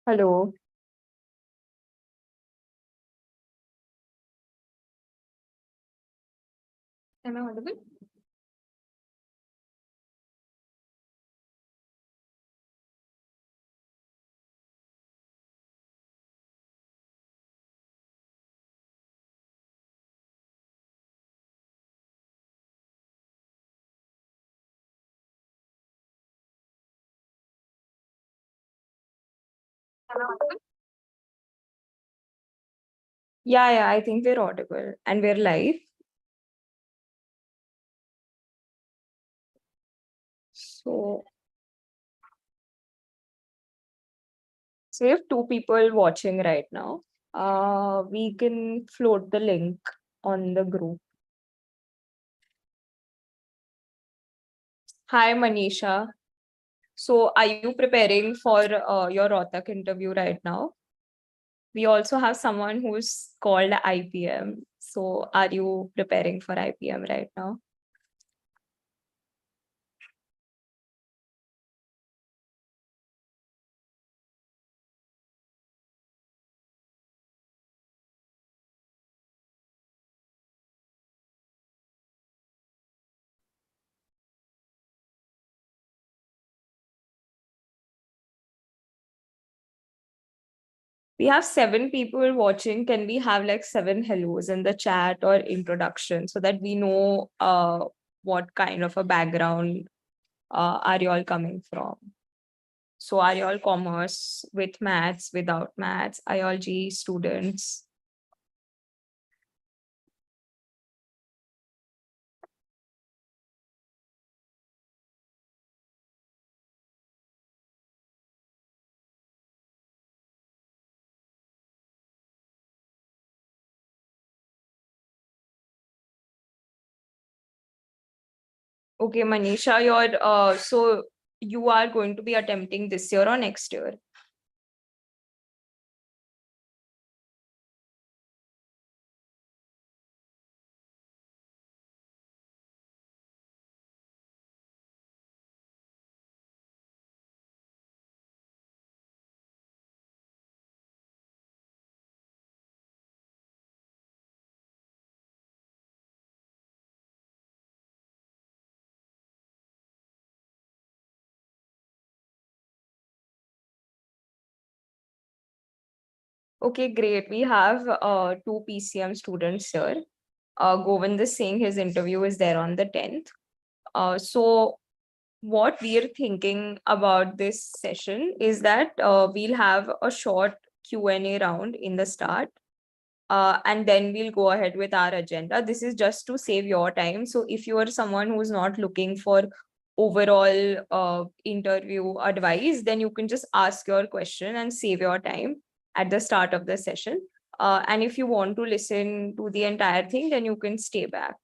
Hello. Am I audible? Am I audible? Yeah, I think we're audible and we're live. So, so we have two people watching right now. We can float the link on the group. Hi, Manisha. So, are you preparing for your Rohtak interview right now? We also have someone who's called IPM. So, are you preparing for IPM right now? We have 7 people watching. Can we have like 7 hellos in the chat or introduction so that we know what kind of a background are you all coming from? So are you all commerce, with maths, without maths, IOLG students? Okay, Manisha, so you are going to be attempting this year or next year? Okay, great. We have two PCM students here. Govind is saying his interview is there on the 10th. So what we're thinking about this session is that we'll have a short Q&A round in the start. And then we'll go ahead with our agenda. This is just to save your time. So if you are someone who's not looking for overall interview advice, then you can just ask your question and save your time at the start of the session. And if you want to listen to the entire thing, then you can stay back.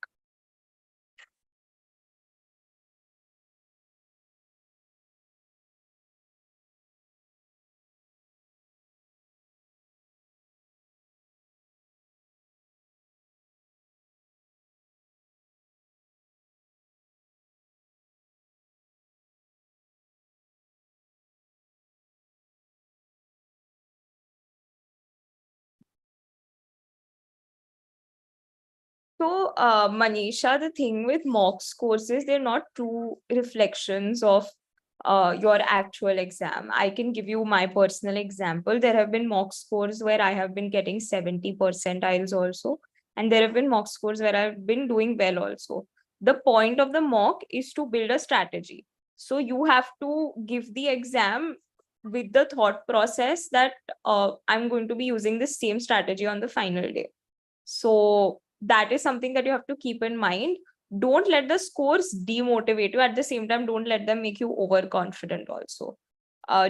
So, Manisha, the thing with mocks courses, they're not true reflections of your actual exam. I can give you my personal example. There have been mock scores where I have been getting 70 percentiles also. And there have been mock scores where I've been doing well also. The point of the mock is to build a strategy. So you have to give the exam with the thought process that I'm going to be using the same strategy on the final day. So that is something that you have to keep in mind. Don't let the scores demotivate you. At the same time, don't let them make you overconfident also.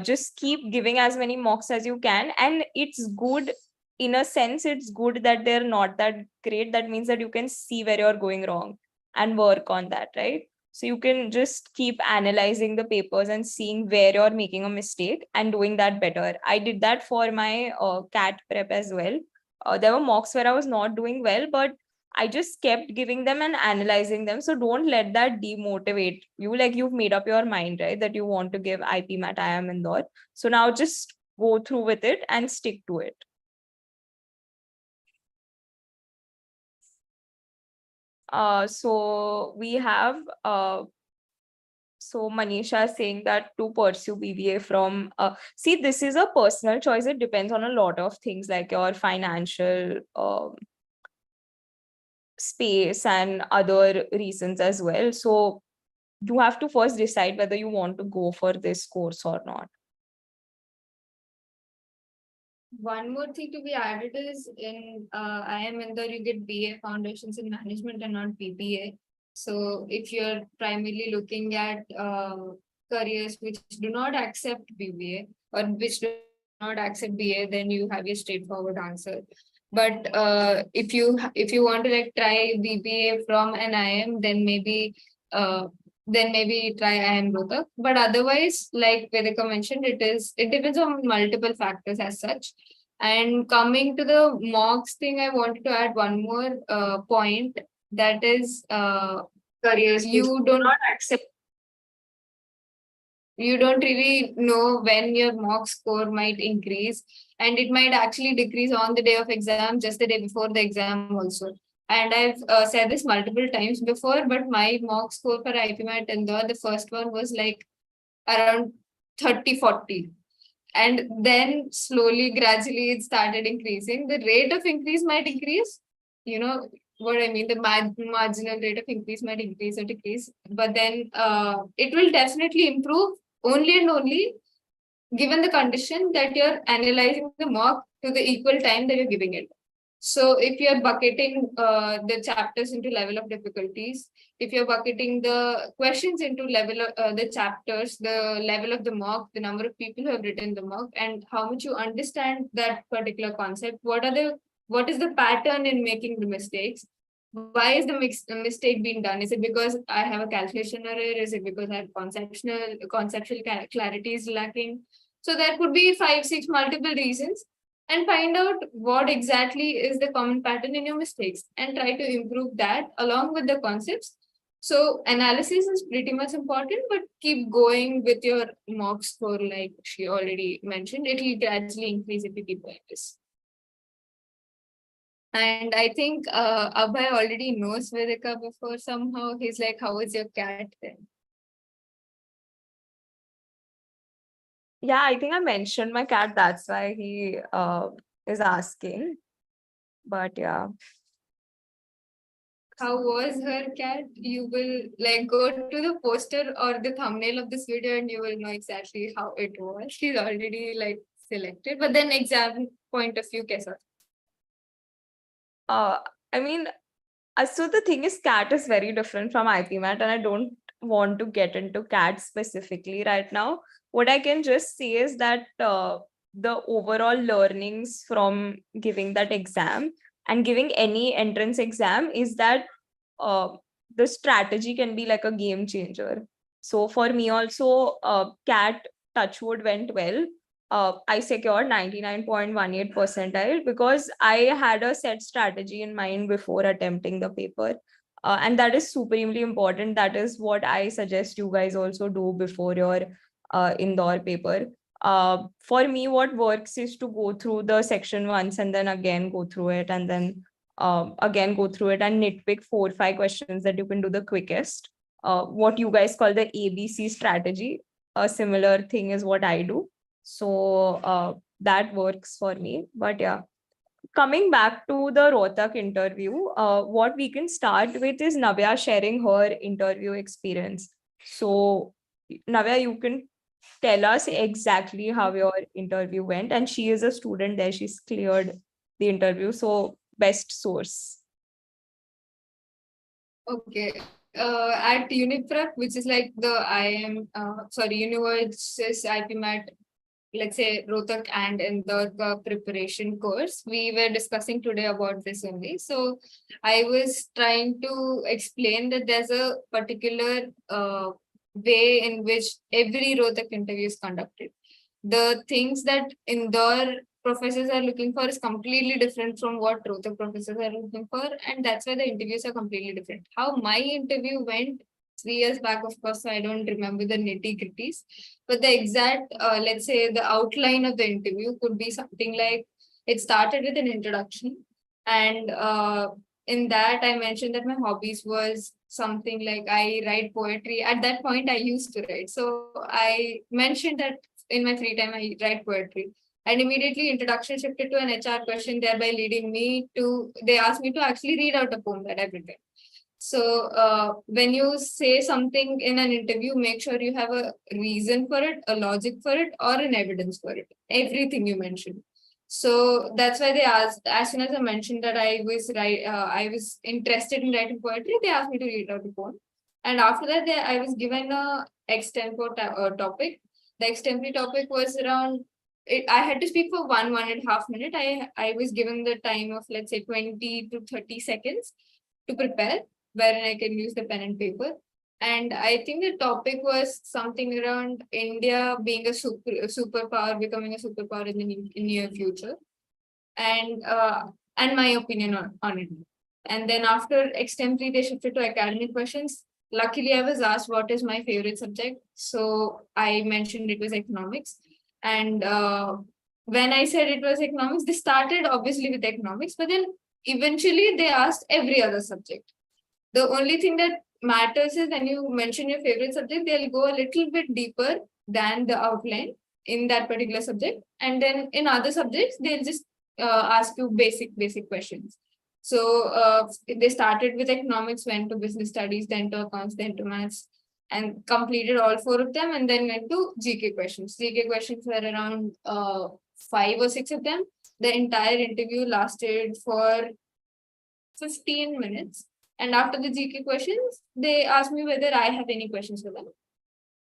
Just keep giving as many mocks as you can. And it's good, in a sense, it's good that they're not that great. That means that you can see where you're going wrong and work on that, right? So you can just keep analyzing the papers and seeing where you're making a mistake and doing that better. I did that for my CAT prep as well. There were mocks where I was not doing well, but I just kept giving them and analyzing them. So don't let that demotivate you. Like, you've made up your mind, right? That you want to give IPMAT IIM Indore. So now just go through with it and stick to it. So we have so Manisha is saying that to pursue BBA from see, this is a personal choice. It depends on a lot of things like your financial space and other reasons as well. So you have to first decide whether you want to go for this course or not. One more thing to be added is in IIM Indore, you get BA Foundations in Management and not BBA. So if you're primarily looking at careers which do not accept BBA or which do not accept BA, then you have a straightforward answer. But if you want to like try BBA from an IIM, then maybe try IIM Rohtak. But otherwise, like Vedika mentioned, it depends on multiple factors as such. And coming to the mocks thing, I wanted to add one more point, that is Careers you do not accept. You don't really know when your mock score might increase, and it might actually decrease on the day of exam, just the day before the exam also. And I've said this multiple times before, but my mock score for IPMAT Indore, the first one was like around 30-40. And then slowly, gradually, it started increasing. The rate of increase might increase, you know what I mean? The marginal rate of increase might increase or decrease, but then it will definitely improve only and only given the condition that you're analyzing the mock to the equal time that you're giving it. So if you're bucketing the chapters into level of difficulties, if you're bucketing the questions into level of the chapters, the level of the mock, the number of people who have written the mock, and how much you understand that particular concept, what is the pattern in making the mistakes? Why is the mistake being done? Is it because I have a calculation error? Is it because I have conceptual clarity is lacking? So there could be 5, 6 multiple reasons, and find out what exactly is the common pattern in your mistakes and try to improve that along with the concepts. So analysis is pretty much important, but keep going with your mock score, like she already mentioned. It will gradually increase if you keep doing this. And I think Abhay already knows Vedika before somehow. He's like, how is your cat then? Yeah, I think I mentioned my cat. That's why he is asking. But yeah. How was her cat? You will like go to the poster or the thumbnail of this video and you will know exactly how it was. She's already like selected, but then exam point of view, kaisa? I mean, so the thing is, cat is very different from IPMAT, and I don't want to get into cat specifically right now. What I can just say is that the overall learnings from giving that exam and giving any entrance exam is that the strategy can be like a game changer. So for me also, cat touchwood went well. I secured 99.18 percentile because I had a set strategy in mind before attempting the paper. And that is supremely important. That is what I suggest you guys also do before your Indore paper. For me, what works is to go through the section once and then again go through it and then again go through it and nitpick 4 or 5 questions that you can do the quickest. What you guys call the ABC strategy. A similar thing is what I do. So that works for me. But yeah, coming back to the Rohtak interview, what we can start with is Navya sharing her interview experience. So Navya, you can tell us exactly how your interview went. And she is a student there. She's cleared the interview. So best source. Okay. At UniPrep, which is like the UniVoyage's IPMAT, let's say Rohtak and in the preparation course, we were discussing today about this only. So I was trying to explain that there's a particular way in which every Rohtak interview is conducted. The things that Indore professors are looking for is completely different from what Rohtak professors are looking for, and that's why the interviews are completely different. How my interview went 3 years back, of course, so I don't remember the nitty-gritties. But the exact, let's say, the outline of the interview could be something like it started with an introduction, and in that I mentioned that my hobbies was something like I write poetry. At that point, I used to write, so I mentioned that in my free time I write poetry. And immediately introduction shifted to an HR question, thereby leading me to, they asked me to actually read out a poem that I've written. So when you say something in an interview, make sure you have a reason for it, a logic for it, or an evidence for it. Everything you mentioned. So that's why they asked. As soon as I mentioned that I was interested in writing poetry, they asked me to read out a poem. And after that, I was given a extempore topic. The extempore topic was around. I had to speak for 1.5 minutes. I was given the time of, let's say, 20 to 30 seconds to prepare, wherein I can use the pen and paper. And I think the topic was something around India being a superpower, becoming a superpower in the near future, and my opinion on it. And then after extempore, they shifted to academic questions. Luckily, I was asked what is my favorite subject, so I mentioned it was economics. And when I said it was economics, they started obviously with economics, but then eventually they asked every other subject. The only thing that matters is when you mention your favorite subject, they'll go a little bit deeper than the outline in that particular subject. And then in other subjects, they'll just ask you basic questions. So they started with economics, went to business studies, then to accounts, then to maths, and completed all 4 of them, and then went to GK questions. GK questions were around 5 or 6 of them. The entire interview lasted for 15 minutes. And after the GK questions, they asked me whether I have any questions for them,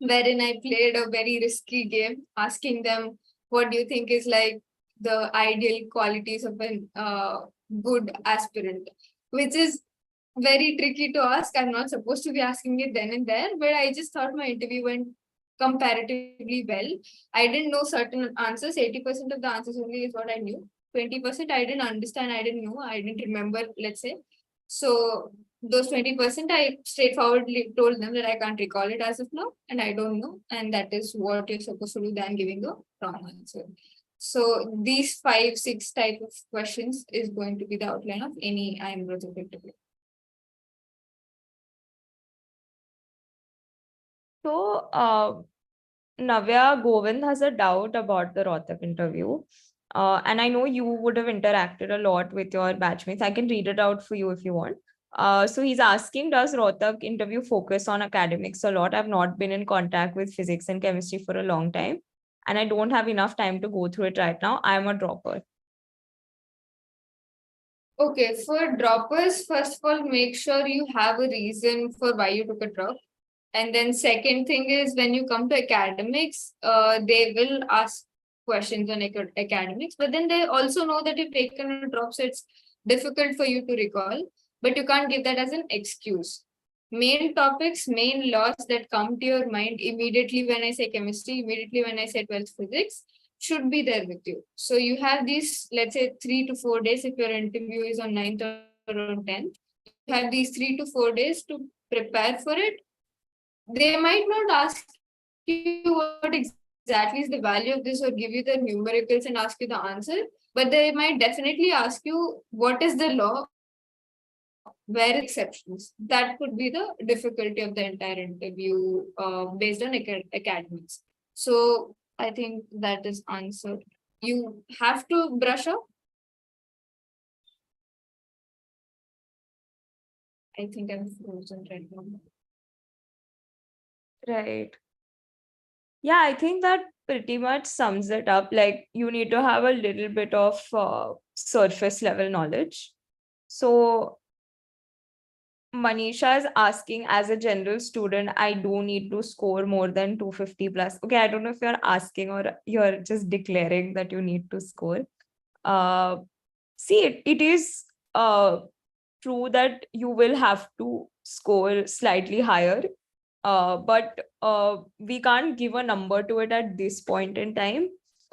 wherein I played a very risky game, asking them, what do you think is like the ideal qualities of a good aspirant, which is very tricky to ask. I'm not supposed to be asking it then and there, but I just thought my interview went comparatively well. I didn't know certain answers. 80% of the answers only is what I knew. 20% I didn't understand, I didn't know, I didn't remember, let's say. So those 20%, I straightforwardly told them that I can't recall it as of now, and I don't know, and that is what you're supposed to do than giving a wrong answer. So these 5, 6 type of questions is going to be the outline of any IIM project interview. So, Navya, Govind has a doubt about the Rohtak interview. And I know you would have interacted a lot with your batchmates. I can read it out for you if you want. So he's asking, does Rohtak interview focus on academics a lot? I've not been in contact with physics and chemistry for a long time, and I don't have enough time to go through it right now. I'm a dropper. Okay, for droppers, first of all, make sure you have a reason for why you took a drop. And then second thing is when you come to academics, they will ask questions on academics, but then they also know that you've taken a drop, so it's difficult for you to recall, but you can't give that as an excuse. Main topics, main laws that come to your mind immediately when I say chemistry, immediately when I say 12th physics, should be there with you. So you have these, let's say 3 to 4 days, if your interview is on 9th or on 10th, you have these 3 to 4 days to prepare for it. They might not ask you what exactly is the value of this or give you the numericals and ask you the answer, but they might definitely ask you what is the law, where exceptions. That could be the difficulty of the entire interview based on academics. So I think that is answered. You have to brush up. I think I'm frozen right now. Right. Yeah, I think that pretty much sums it up. Like, you need to have a little bit of surface level knowledge. So Manisha is asking, as a general student, I do need to score more than 250 plus. Okay, I don't know if you're asking or you're just declaring that you need to score. See, it is true that you will have to score slightly higher, but we can't give a number to it at this point in time.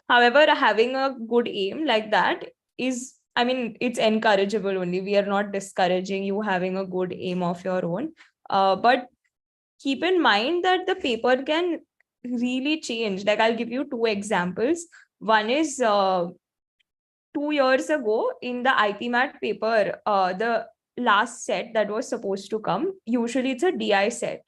However, having a good aim like that is, I mean, it's encourageable only. We are not discouraging you having a good aim of your own. But keep in mind that the paper can really change. Like I'll give you two examples. One is 2 years ago in the IPMAT paper, the last set that was supposed to come, usually it's a DI set.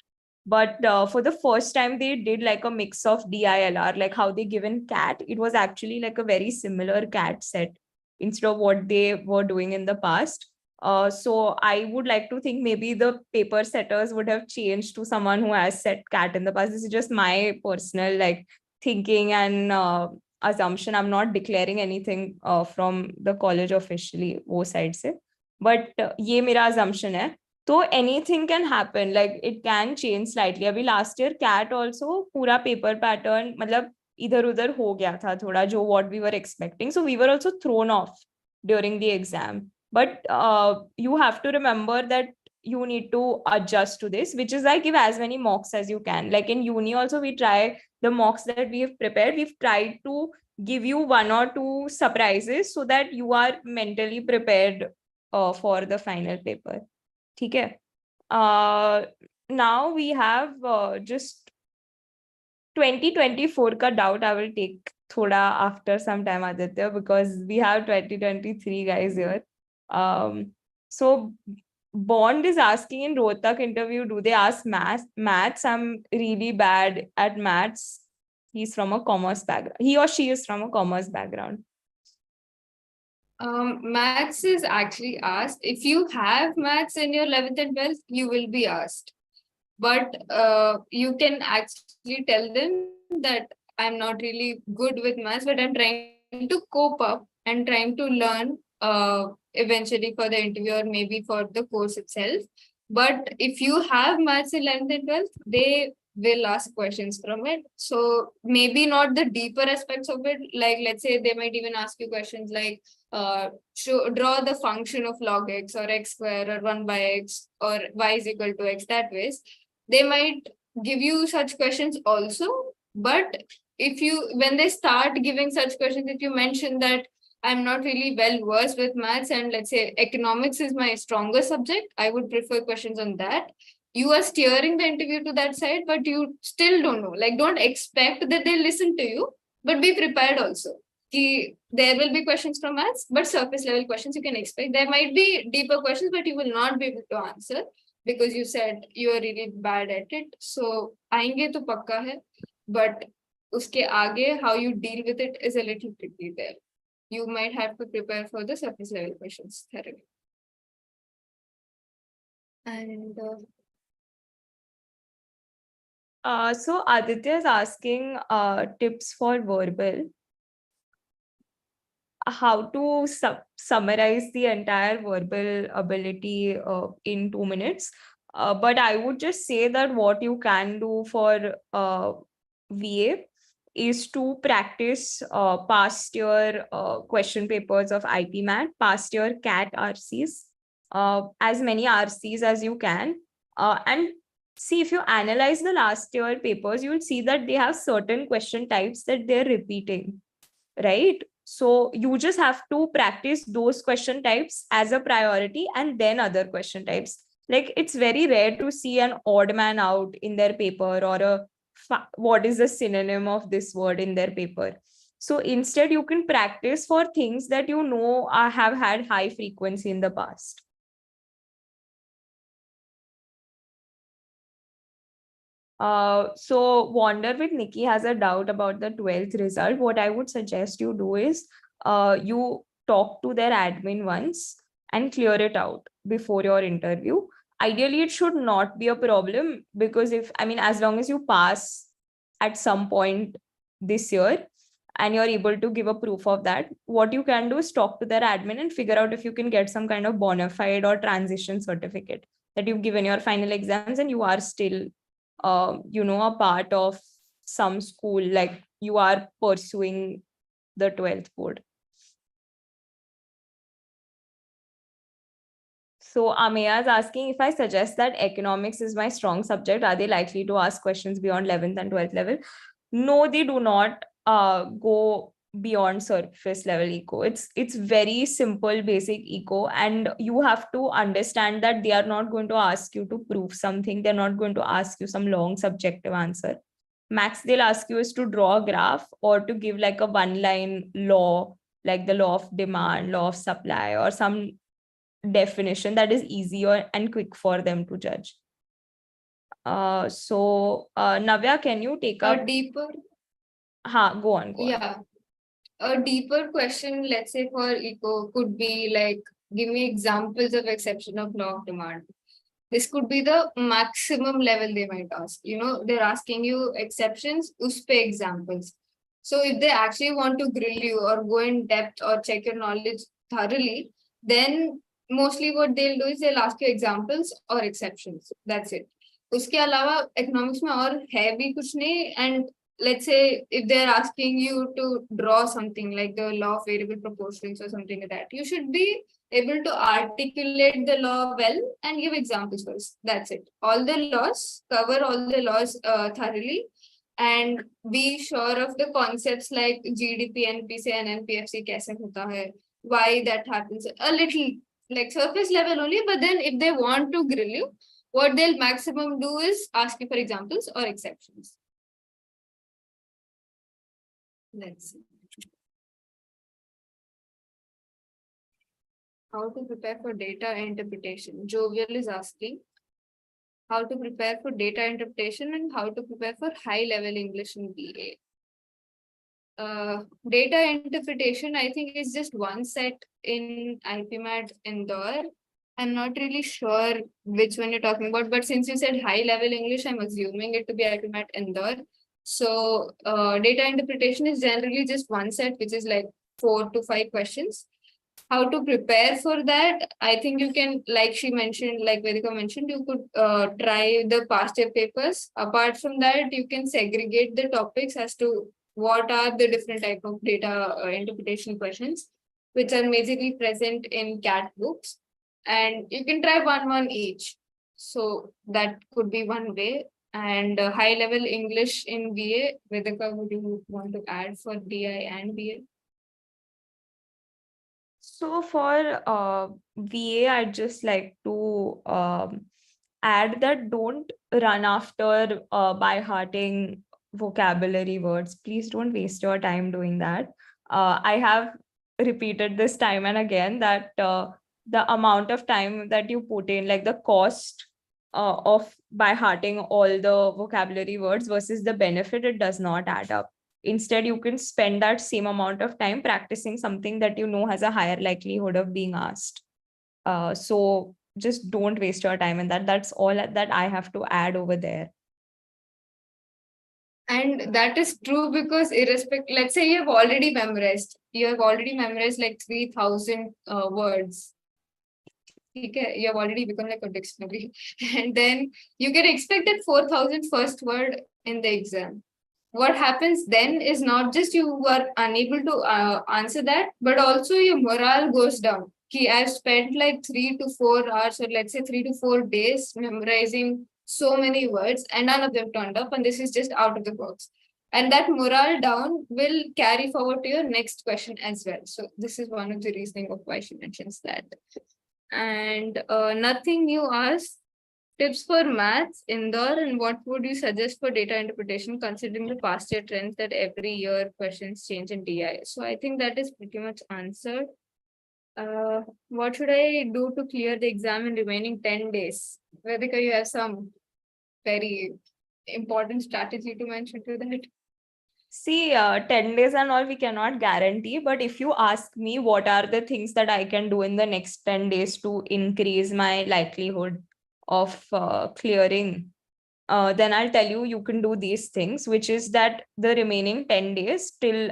But for the first time, they did like a mix of DILR, like how they give in CAT. It was actually like a very similar CAT set instead of what they were doing in the past. So I would like to think maybe the paper setters would have changed to someone who has set CAT in the past. This is just my personal like thinking and assumption. I'm not declaring anything from the college officially, वो side से. But ये मेरा assumption है. तो anything can happen, like it can change slightly. अभी last year CAT also पूरा paper pattern मतलब इधर उधर हो गया था थोड़ा जो what we were expecting. So we were also thrown off during the exam. But you have to remember that you need to adjust to this, which is like give as many mocks as you can. Like in uni also we try the mocks that we have prepared. We've tried to give you one or two surprises so that you are mentally prepared for the final paper. ठीक है. Now we have just 2024 का doubt I will take thoda after some time, Aditya, because we have 2023 guys here. So Bond is asking in Rohtak interview, do they ask maths? I'm really bad at maths. He's from a commerce background. He or she is from a commerce background. Maths is actually asked. If you have maths in your 11th and 12th, you will be asked. But you can actually tell them that I'm not really good with maths, but I'm trying to cope up and trying to learn eventually for the interview or maybe for the course itself. But if you have maths in 11th and 12th, they will ask questions from it. So maybe not the deeper aspects of it. Like let's say they might even ask you questions like draw the function of log x or x square or 1 by x or y is equal to x, that ways. They might give you such questions also. But if you, when they start giving such questions, if you mention that I'm not really well versed with maths and let's say economics is my stronger subject, I would prefer questions on that. You are steering the interview to that side, but you still don't know. Like, don't expect that they listen to you, but be prepared also. There will be questions from maths, but surface level questions you can expect. There might be deeper questions, but you will not be able to answer because you said you are really bad at it. So, आएंगे तो पक्का है, but उसके आगे how you deal with it is a little tricky there. You might have to prepare for the surface level questions thoroughly. And so Aditya is asking tips for verbal. How to summarize the entire verbal ability in 2 minutes. But I would just say that what you can do for VA is to practice past year question papers of IPMAT, past year CAT RCs, as many RCs as you can. And see, if you analyze the last year papers, you will see that they have certain question types that they're repeating, right? So you just have to practice those question types as a priority and then other question types. Like it's very rare to see an odd man out in their paper or a what is the synonym of this word in their paper. So instead you can practice for things that you know have had high frequency in the past. So Wander with Nikki has a doubt about the 12th result. What I would suggest you do is you talk to their admin once and clear it out before your interview. Ideally, it should not be a problem because as long as you pass at some point this year and you're able to give a proof of that, what you can do is talk to their admin and figure out if you can get some kind of bona fide or transition certificate that you've given your final exams and you are still a part of some school, like you are pursuing the 12th board. So Ameya is asking, if I suggest that economics is my strong subject, are they likely to ask questions beyond 11th and 12th level? No, they do not go beyond surface level eco. It's very simple, basic eco, and you have to understand that they are not going to ask you to prove something. They're not going to ask you some long subjective answer. Max they'll ask you is to draw a graph or to give like a one line law, like the law of demand, law of supply, or some definition that is easier and quick for them to judge. Navya, can you take A up? deeper, Go on. yeah, a deeper question, let's say for eco, could be like, give me examples of exception of law of demand. This could be the maximum level they might ask. They're asking you exceptions, uspe examples. So if they actually want to grill you or go in depth or check your knowledge thoroughly, then mostly what they'll do is they'll ask you examples or exceptions. That's it. उसके अलावा economics में और है भी कुछ नहीं. And let's say if they're asking you to draw something like the law of variable proportions or something like that, you should be able to articulate the law well and give examples first. That's it. All the laws, cover all the laws thoroughly, and be sure of the concepts like GDP, NPC and NPFC कैसे होता है, why that happens. A little like surface level only, but then if they want to grill you, what they'll maximum do is ask you for examples or exceptions. Let's see. How to prepare for data interpretation. Jovial is asking how to prepare for data interpretation and how to prepare for high level English in BA. Data interpretation, I think, is just one set in IPMAT Indore. I'm not really sure which one you're talking about, but since you said high level English, I'm assuming it to be IPMAT Indore. So data interpretation is generally just one set, which is like 4 to 5 questions. How to prepare for that? I think you can, like she mentioned, like Vedika mentioned, you could try the past year papers. Apart from that, you can segregate the topics as to what are the different type of data interpretation questions, which are majorly present in CAT books. And you can try one each. So that could be one way. And high level English in BA, Vedika, would you want to add for DI and BA? So for VA, I'd just like to add that don't run after by hearting vocabulary words. Please don't waste your time doing that. I have repeated this time and again that the amount of time that you put in, like the cost of by hearting all the vocabulary words versus the benefit, it does not add up. Instead, you can spend that same amount of time practicing something that you know has a higher likelihood of being asked. So just don't waste your time in that. That's all that I have to add over there. And that is true because irrespective, let's say you have already memorized like 3,000 words. Okay, you have already become like a dictionary. And then you can expect that 4,000 first word in the exam. What happens then is not just you are unable to answer that, but also your morale goes down. I've spent like 3 to 4 hours, or let's say 3 to 4 days memorizing so many words, and none of them turned up, and this is just out of the box. And that morale down will carry forward to your next question as well. So this is one of the reasoning of why she mentions that. And nothing new asked. Tips for maths, Indore, and what would you suggest for data interpretation considering the past year trends that every year questions change in DI? So I think that is pretty much answered. What should I do to clear the exam in remaining 10 days? Vedika, you have some very important strategy to mention to that. See, 10 days and all we cannot guarantee, but if you ask me what are the things that I can do in the next 10 days to increase my likelihood of clearing, then I'll tell you, you can do these things, which is that the remaining 10 days till,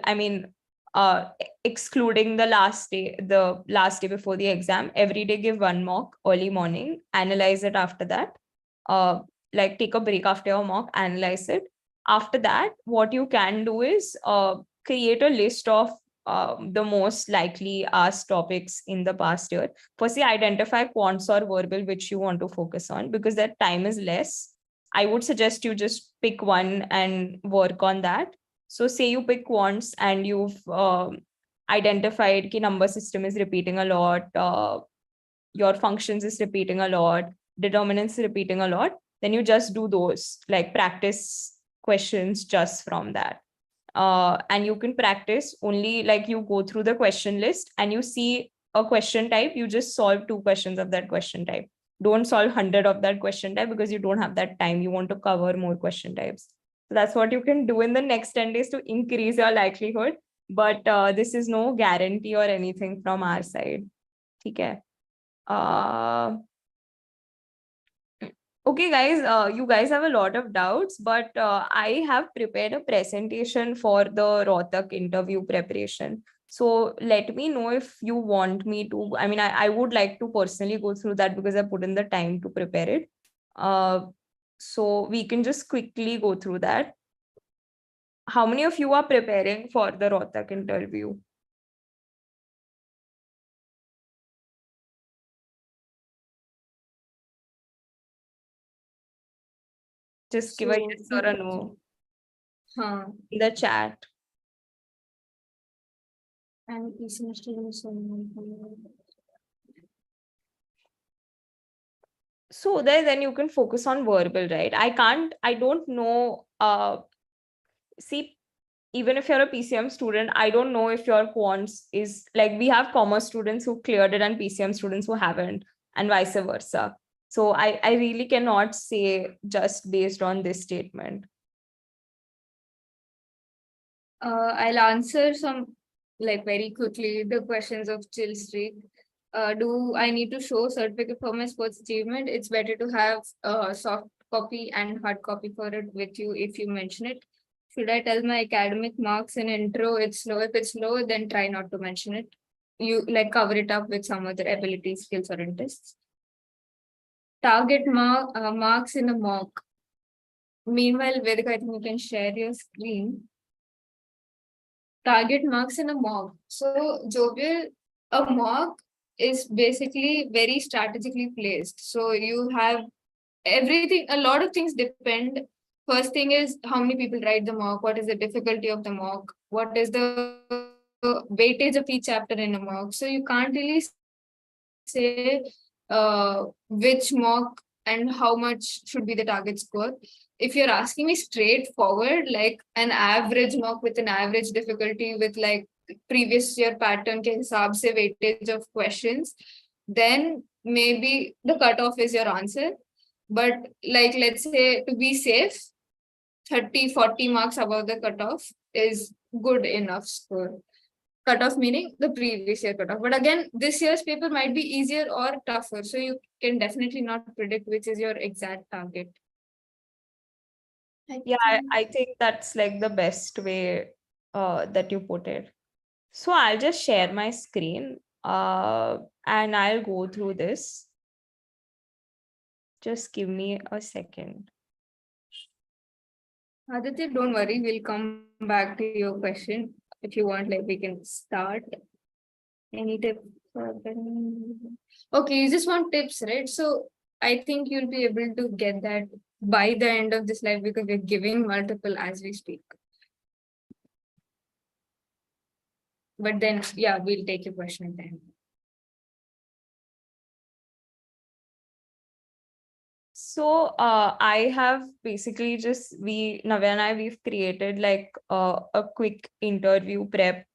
excluding the last day before the exam, every day give one mock early morning, analyze it after that, like take a break after your mock, analyze it. After that, what you can do is create a list of the most likely asked topics in the past year. Firstly, identify quants or verbal which you want to focus on, because that time is less. I would suggest you just pick one and work on that. So say you pick quants and you've identified the number system is repeating a lot, your functions is repeating a lot, determinants is repeating a lot, then you just do those, like practice questions just from that. And you can practice only, like you go through the question list and you see a question type, you just solve 2 questions of that question type. Don't solve 100 of that question type because you don't have that time. You want to cover more question types. So that's what you can do in the next 10 days to increase your likelihood. But this is no guarantee or anything from our side. Okay. Okay, guys, you guys have a lot of doubts, but I have prepared a presentation for the Rohtak interview preparation. So let me know if you want me to. I mean, I would like to personally go through that because I put in the time to prepare it. So we can just quickly go through that. How many of you are preparing for the Rohtak interview? Just give a So, yes or a no huh. in the chat. And PCM students. So then you can focus on verbal, right? I don't know. See, even if you're a PCM student, I don't know if your quants is like, we have commerce students who cleared it and PCM students who haven't, and vice versa. So I really cannot say just based on this statement. I'll answer some like very quickly the questions of chill streak. Do I need to show certificate for my sports achievement? It's better to have a soft copy and hard copy for it with you if you mention it. Should I tell my academic marks in intro it's low? If it's low, then try not to mention it. You like cover it up with some other ability, skills, or interests. Target marks in a mock. Meanwhile, Vedika, I think you can share your screen. Target marks in a mock. So, Jovial, a mock is basically very strategically placed. So, you have everything, a lot of things depend. First thing is how many people write the mock, what is the difficulty of the mock, what is the weightage of each chapter in a mock. So, you can't really say which mock and how much should be the target score. If you're asking me straightforward, like an average mock with an average difficulty with like previous year pattern ke hisab se weightage of questions, then maybe the cutoff is your answer. But like, let's say to be safe, 30-40 marks above the cutoff is good enough score. Cutoff meaning the previous year cutoff. But again, this year's paper might be easier or tougher. So you can definitely not predict which is your exact target. Yeah, I think that's like the best way that you put it. So I'll just share my screen and I'll go through this. Just give me a second. Aditya, don't worry, we'll come back to your question. If you want, like we can start. Any tip? Okay, you just want tips, right? So I think you'll be able to get that by the end of this live because we're giving multiple as we speak. But then, yeah, we'll take your question then. So I have basically just, Navya and I, we've created like a quick interview prep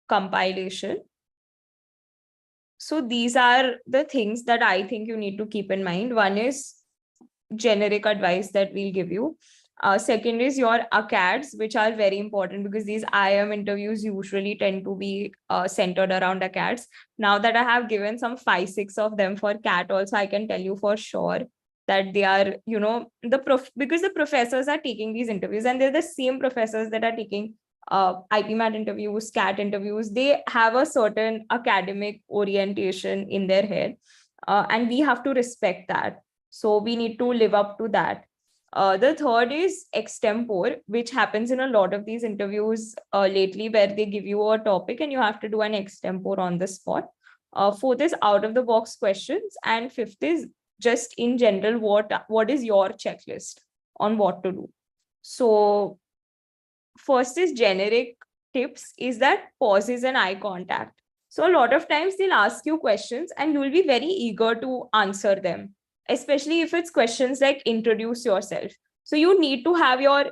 compilation. So these are the things that I think you need to keep in mind. One is generic advice that we'll give you. Second is your ACADs, which are very important because these IIM interviews usually tend to be centered around ACADs. Now that I have given some 5-6 of them for CAT also, I can tell you for sure that they are, you know, because the professors are taking these interviews and they're the same professors that are taking IPMAT interviews, CAT interviews. They have a certain academic orientation in their head, and we have to respect that. So we need to live up to that. The third is extempore, which happens in a lot of these interviews lately, where they give you a topic and you have to do an extempore on the spot. Fourth is out of the box questions, and fifth is just in general, what is your checklist on what to do. So first is generic tips is that pauses and eye contact. So a lot of times they'll ask you questions and you'll be very eager to answer them, especially if it's questions like introduce yourself. So you need to have your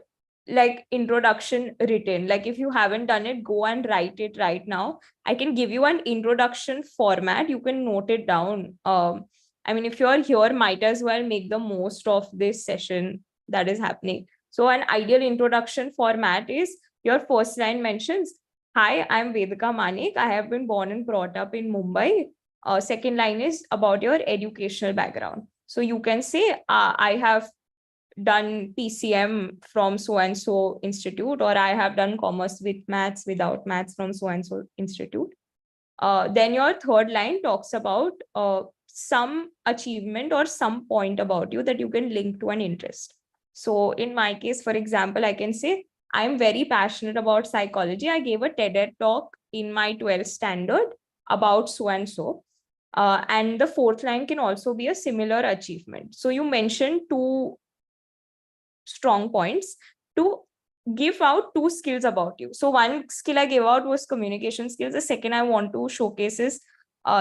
like introduction written. Like if you haven't done it, go and write it right now. I can give you an introduction format. You can note it down. I mean, if you're here, might as well make the most of this session that is happening. So an ideal introduction format is your first line mentions, hi, I'm Vedika Manik. I have been born and brought up in Mumbai. Second line is about your educational background. So you can say, I have done PCM from so and so institute, or I have done commerce with maths without maths from so and so institute. Then your third line talks about some achievement or some point about you that you can link to an interest. So in my case, for example, I can say, I'm very passionate about psychology. I gave a TED talk in my 12th standard about so and so. And the fourth line can also be a similar achievement. So you mentioned two strong points to give out two skills about you. So one skill I gave out was communication skills. The second I want to showcase is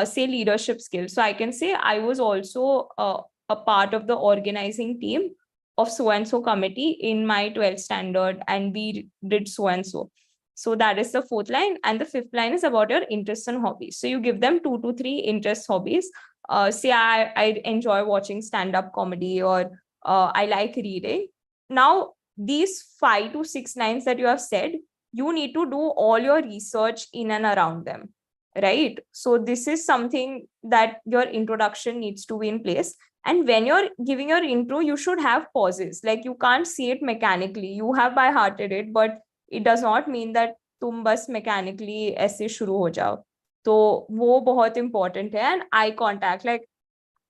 say leadership skills. So I can say I was also a part of the organizing team of so and so committee in my 12th standard, and we did so and so. So that is the fourth line. And the fifth line is about your interests and hobbies. So you give them 2 to 3 interest hobbies. Say I enjoy watching stand-up comedy, or I like reading. Now, these 5 to 6 lines that you have said, you need to do all your research in and around them, right? So this is something that your introduction needs to be in place. And when you're giving your intro, you should have pauses. Like you can't see it mechanically. You have by hearted it, but it does not mean that तुम बस mechanically ऐसे शुरू हो जाओ. तो वो बहुत important है. And eye contact, like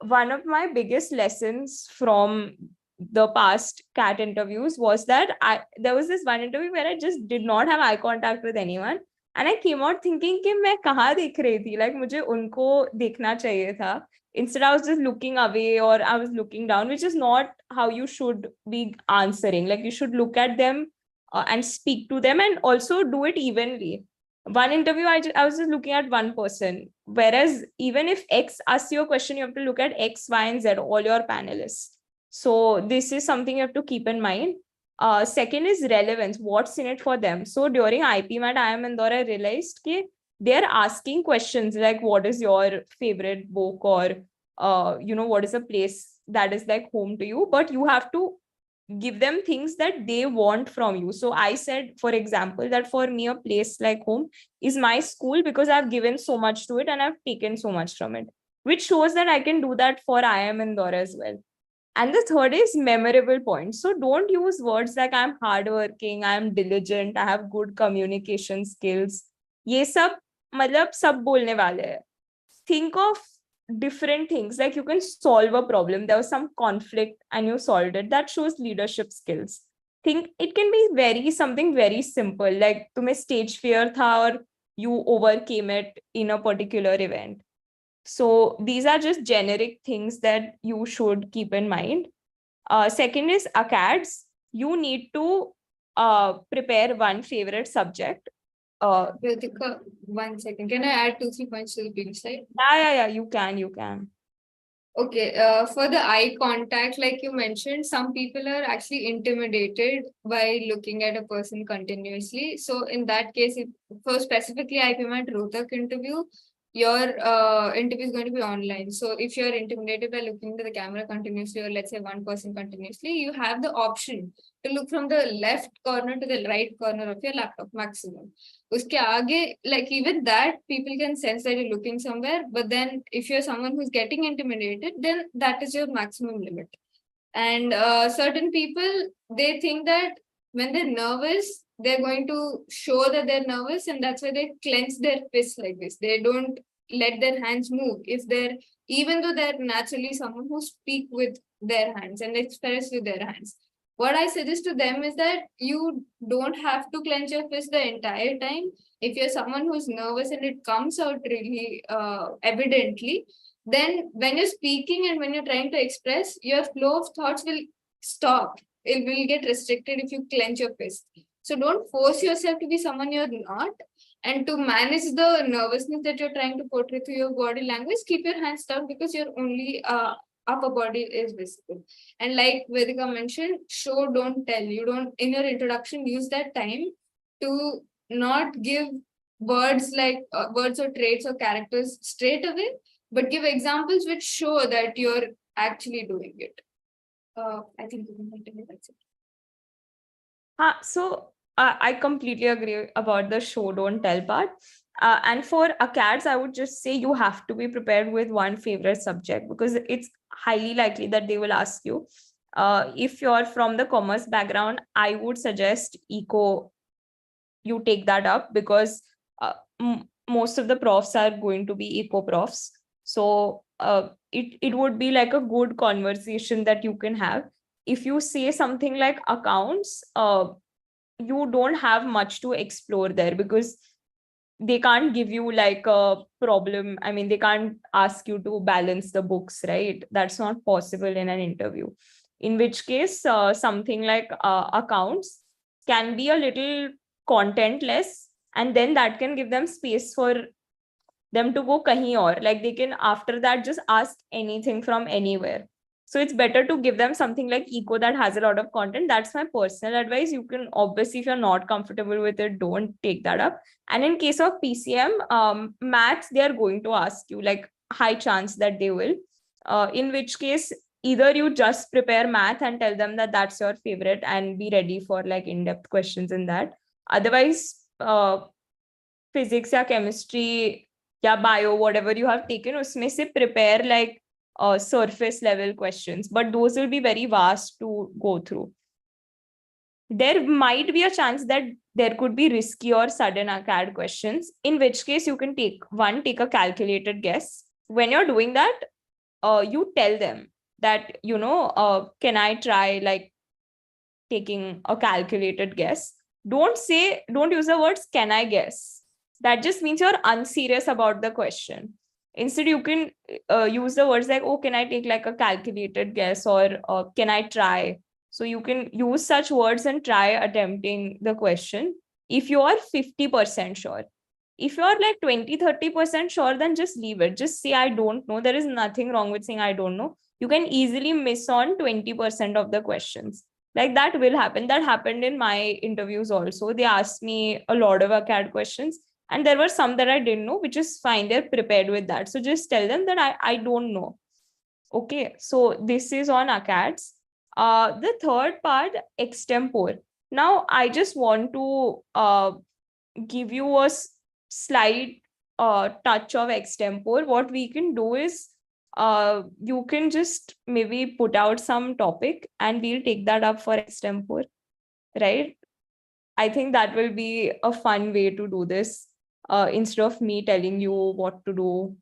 one of my biggest lessons from the past cat interviews was that there was this one interview where I just did not have eye contact with anyone, and I came out thinking कि मैं कहाँ देख रही थी, like मुझे उनको देखना चाहिए था. Instead I was just looking away, or I was looking down, which is not how you should be answering. Like you should look at them and speak to them, and also do it evenly. One interview, I was just looking at one person. Whereas even if X asks you a question, you have to look at X, Y, and Z, all your panelists. So this is something you have to keep in mind. Second is relevance. What's in it for them? So during IPMAT, IIM Indore, I realized that they're asking questions like, what is your favorite book? Or, what is a place that is like home to you? But you have to give them things that they want from you. So I said, for example, that for me, a place like home is my school, because I've given so much to it and I've taken so much from it, which shows that I can do that for IIM Indore as well. And the third is memorable points. So don't use words like I'm hardworking, I'm diligent, I have good communication skills. ये सब मतलब सब बोलने वाले हैं. Think of different things, like you can solve a problem. There was some conflict and you solved it. That shows leadership skills. Think it can be something very simple, like तुम्हें stage fear था और you overcame it in a particular event. So these are just generic things that you should keep in mind. Second is ACADS. You need to prepare one favorite subject. Ritika, 1 second. Can I add 2, 3 points to the previous slide? Yeah, you can. Okay, for the eye contact, like you mentioned, some people are actually intimidated by looking at a person continuously. So in that case, for specifically IPMAT Rohtak interview, your interview is going to be online. So if you're intimidated by looking to the camera continuously, or let's say one person continuously, you have the option to look from the left corner to the right corner of your laptop maximum. Uske aage, like even that, people can sense that you're looking somewhere. But then if you're someone who's getting intimidated, then that is your maximum limit. And certain people, they think that when they're nervous, they're going to show that they're nervous, and that's why they clench their fists like this. They don't let their hands move. Even though they're naturally someone who speak with their hands and express with their hands. What I suggest to them is that you don't have to clench your fist the entire time. If you're someone who's nervous and it comes out really evidently, then when you're speaking and when you're trying to express, your flow of thoughts will stop. It will get restricted if you clench your fist. So don't force yourself to be someone you're not. And to manage the nervousness that you're trying to portray through your body language, keep your hands down because your only upper body is visible. And like Vedika mentioned, show, don't tell. You don't, in your introduction, use that time to not give words like words or traits or characters straight away, but give examples which show that you're actually doing it. I think you can continue. That's it. So I completely agree about the show don't tell part. And for acads, I would just say you have to be prepared with one favorite subject because it's highly likely that they will ask you. If you're from the commerce background, I would suggest eco, you take that up because most of the profs are going to be eco profs. So it would be like a good conversation that you can have. If you say something like accounts, you don't have much to explore there because they can't give you like a problem. I mean, they can't ask you to balance the books, right? That's not possible in an interview. In which case, something like accounts can be a little contentless, and then that can give them space for them to go kahin or like they can after that just ask anything from anywhere. So it's better to give them something like eco that has a lot of content. That's my personal advice. You can obviously, if you're not comfortable with it, don't take that up. And in case of PCM, maths, they are going to ask you like high chance that they will. In which case, either you just prepare math and tell them that that's your favorite and be ready for like in-depth questions in that. Otherwise, physics या chemistry या bio, whatever you have taken, उसमें से prepare like surface level questions, but those will be very vast to go through. There might be a chance that there could be risky or sudden ACAD questions, in which case you can take a calculated guess. When you're doing that, you tell them that, can I try like taking a calculated guess? Don't use the words, can I guess? That just means you're unserious about the question. Instead, you can use the words like, oh, can I take like a calculated guess, or can I try? So you can use such words and try attempting the question. If you are 50% sure, if you're like 20-30% sure, then just leave it. Just say, I don't know. There is nothing wrong with saying, I don't know. You can easily miss on 20% of the questions. Like that will happen. That happened in my interviews also. They asked me a lot of ACAD questions, and there were some that I didn't know, which is fine. They're prepared with that. So just tell them that I don't know. Okay, so this is on ACADs. The third part, extempore. Now, I just want to give you a slight touch of extempore. What we can do is you can just maybe put out some topic and we'll take that up for extempore, right? I think that will be a fun way to do this instead of me telling you what to do.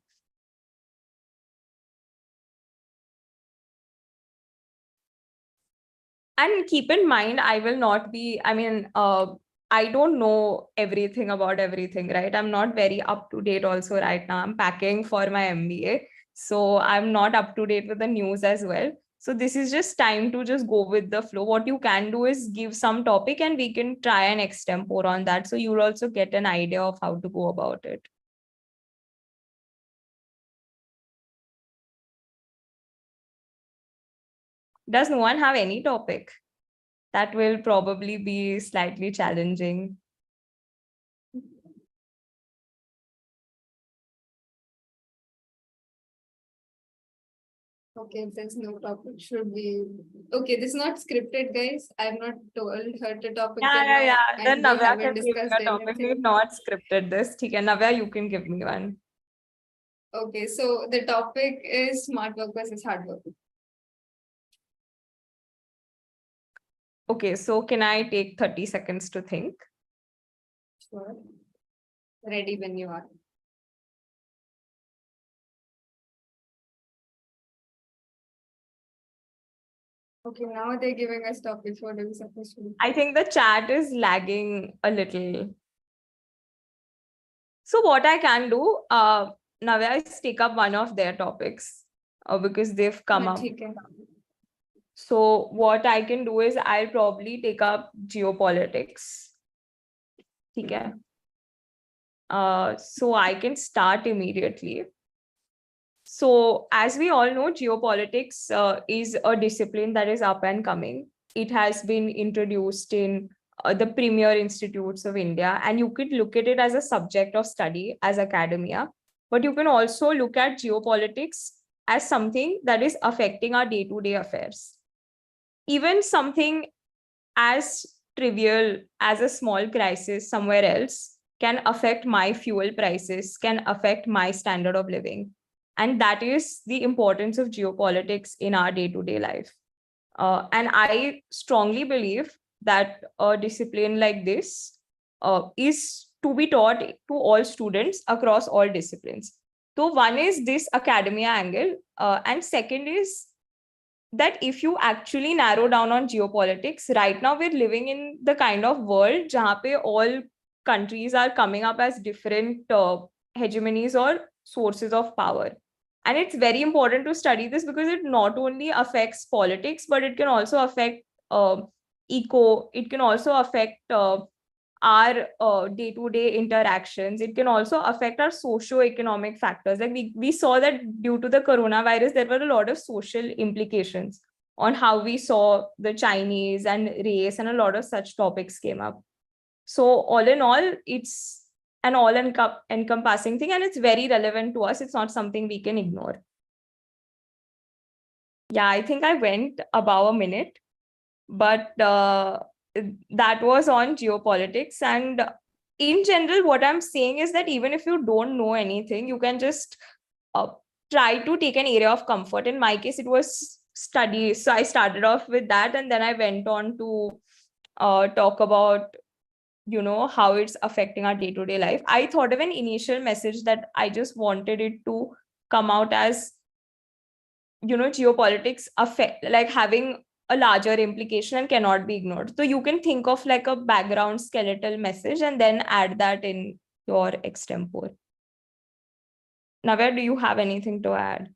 And keep in mind, I will not be, I don't know everything about everything, right? I'm not very up to date also right now. I'm packing for my MBA. So I'm not up to date with the news as well. So this is just time to just go with the flow. What you can do is give some topic and we can try an extempore on that. So you'll also get an idea of how to go about it. Does no one have any topic? That will probably be slightly challenging. Okay, there's no topic. Should be okay. This is not scripted, guys. I've not told her the topic. Yeah. Then And we Navya haven't can give me discussed a topic. We've anything. not scripted this. Okay, Navya, you can give me one. Okay, so the topic is smart work versus hard work. Okay, so can I take 30 seconds to think? Sure. Ready when you are. Okay, now they're giving us topics. What are we supposed to do? I think the chat is lagging a little. So what I can do, Navya, is take up one of their topics because they've come up. So what I can do is I'll probably take up geopolitics. ठीक है. So I can start immediately. So as we all know, geopolitics is a discipline that is up and coming. It has been introduced in the premier institutes of India, and you could look at it as a subject of study as academia. But you can also look at geopolitics as something that is affecting our day-to-day affairs. Even something as trivial as a small crisis somewhere else can affect my fuel prices, can affect my standard of living. And that is the importance of geopolitics in our day-to-day life. And I strongly believe that a discipline like this is to be taught to all students across all disciplines. So one is this academia angle, and second is that if you actually narrow down on geopolitics, right now we're living in the kind of world jahan pe all countries are coming up as different hegemonies or sources of power. And it's very important to study this because it not only affects politics, but it can also affect it can also affect our day-to-day interactions. It can also affect our socio-economic factors. Like we saw that due to the coronavirus, there were a lot of social implications on how we saw the Chinese and race, and a lot of such topics came up. So all in all, it's an all-encompassing thing, and it's very relevant to us. It's not something we can ignore. Yeah, I think I went above a minute, but that was on geopolitics. And in general, what I'm saying is that even if you don't know anything, you can just try to take an area of comfort. In my case, it was studies. So I started off with that, and then I went on to talk about, how it's affecting our day-to-day life. I thought of an initial message that I just wanted it to come out as, geopolitics affect, like having a larger implication and cannot be ignored. So you can think of like a background skeletal message and then add that in your extempore. Navya, do you have anything to add?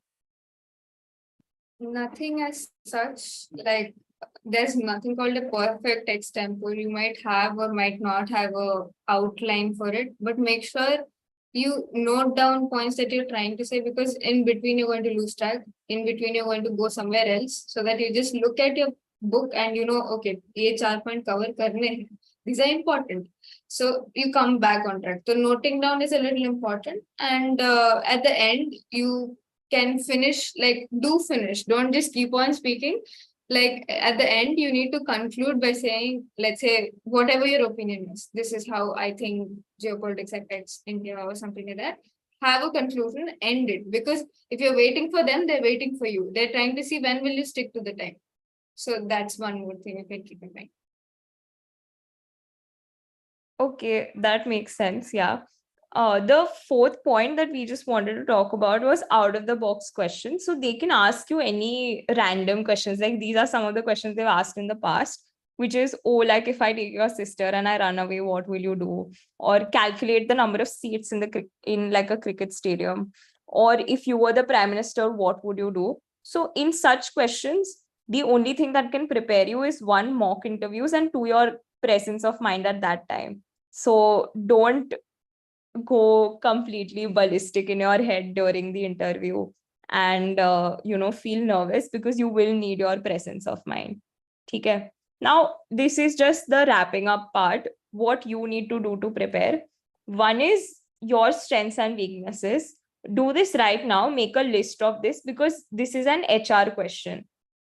Nothing as such. Like, there's nothing called a perfect extempore. You might have or might not have a outline for it, but make sure you note down points that you're trying to say, because in between you're going to lose track. In between you're going to go somewhere else, so that you just look at your book and okay, ye 4 point cover karne hain. These are important. So you come back on track. So noting down is a little important, and at the end you can finish, like do finish. Don't just keep on speaking. Like at the end, you need to conclude by saying, let's say, whatever your opinion is. This is how I think geopolitics affects India or something like that. Have a conclusion, end it. Because if you're waiting for them, they're waiting for you. They're trying to see when will you stick to the time. So that's one more thing you can keep in mind. Okay, that makes sense. Yeah. The fourth point that we just wanted to talk about was out of the box questions. So they can ask you any random questions. Like these are some of the questions they've asked in the past, which is, oh, like if I take your sister and I run away, what will you do? Or calculate the number of seats in like a cricket stadium. Or if you were the prime minister, what would you do? So in such questions, the only thing that can prepare you is one, mock interviews, and two, your presence of mind at that time. So don't go completely ballistic in your head during the interview and feel nervous, because you will need your presence of mind. Okay. Now this is just the wrapping up part. What you need to do to prepare: one is your strengths and weaknesses. Do this right now, make a list of this, because this is an HR question.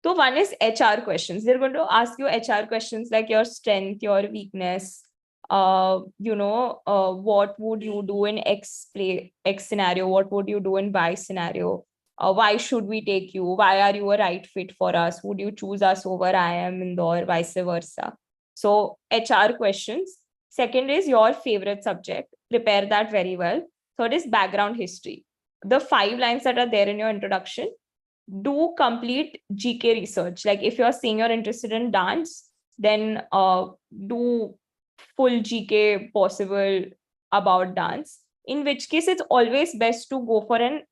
So one is HR questions. They're going to ask you HR questions like your strength, your weakness, what would you do in X scenario? What would you do in Y scenario? Why should we take you? Why are you a right fit for us? Would you choose us over IIM Indore, vice versa? So HR questions. Second is your favorite subject. Prepare that very well. Third is background history. The 5 lines that are there in your introduction, do complete GK research. Like if you're saying you're interested in dance, then do full GK possible about dance, in which case it's always best to go for an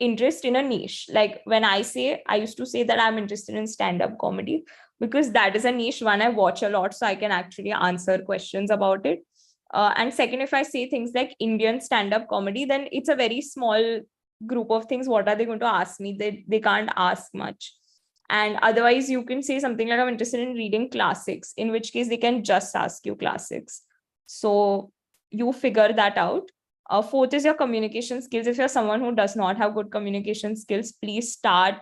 interest in a niche. Like when I used to say that I'm interested in stand-up comedy, because that is a niche one I watch a lot, so I can actually answer questions about it. And second, if I say things like Indian stand-up comedy, then it's a very small group of things. What are they going to ask me? They can't ask much. And otherwise, you can say something like, I'm interested in reading classics, in which case they can just ask you classics. So you figure that out. Fourth is your communication skills. If you're someone who does not have good communication skills, please start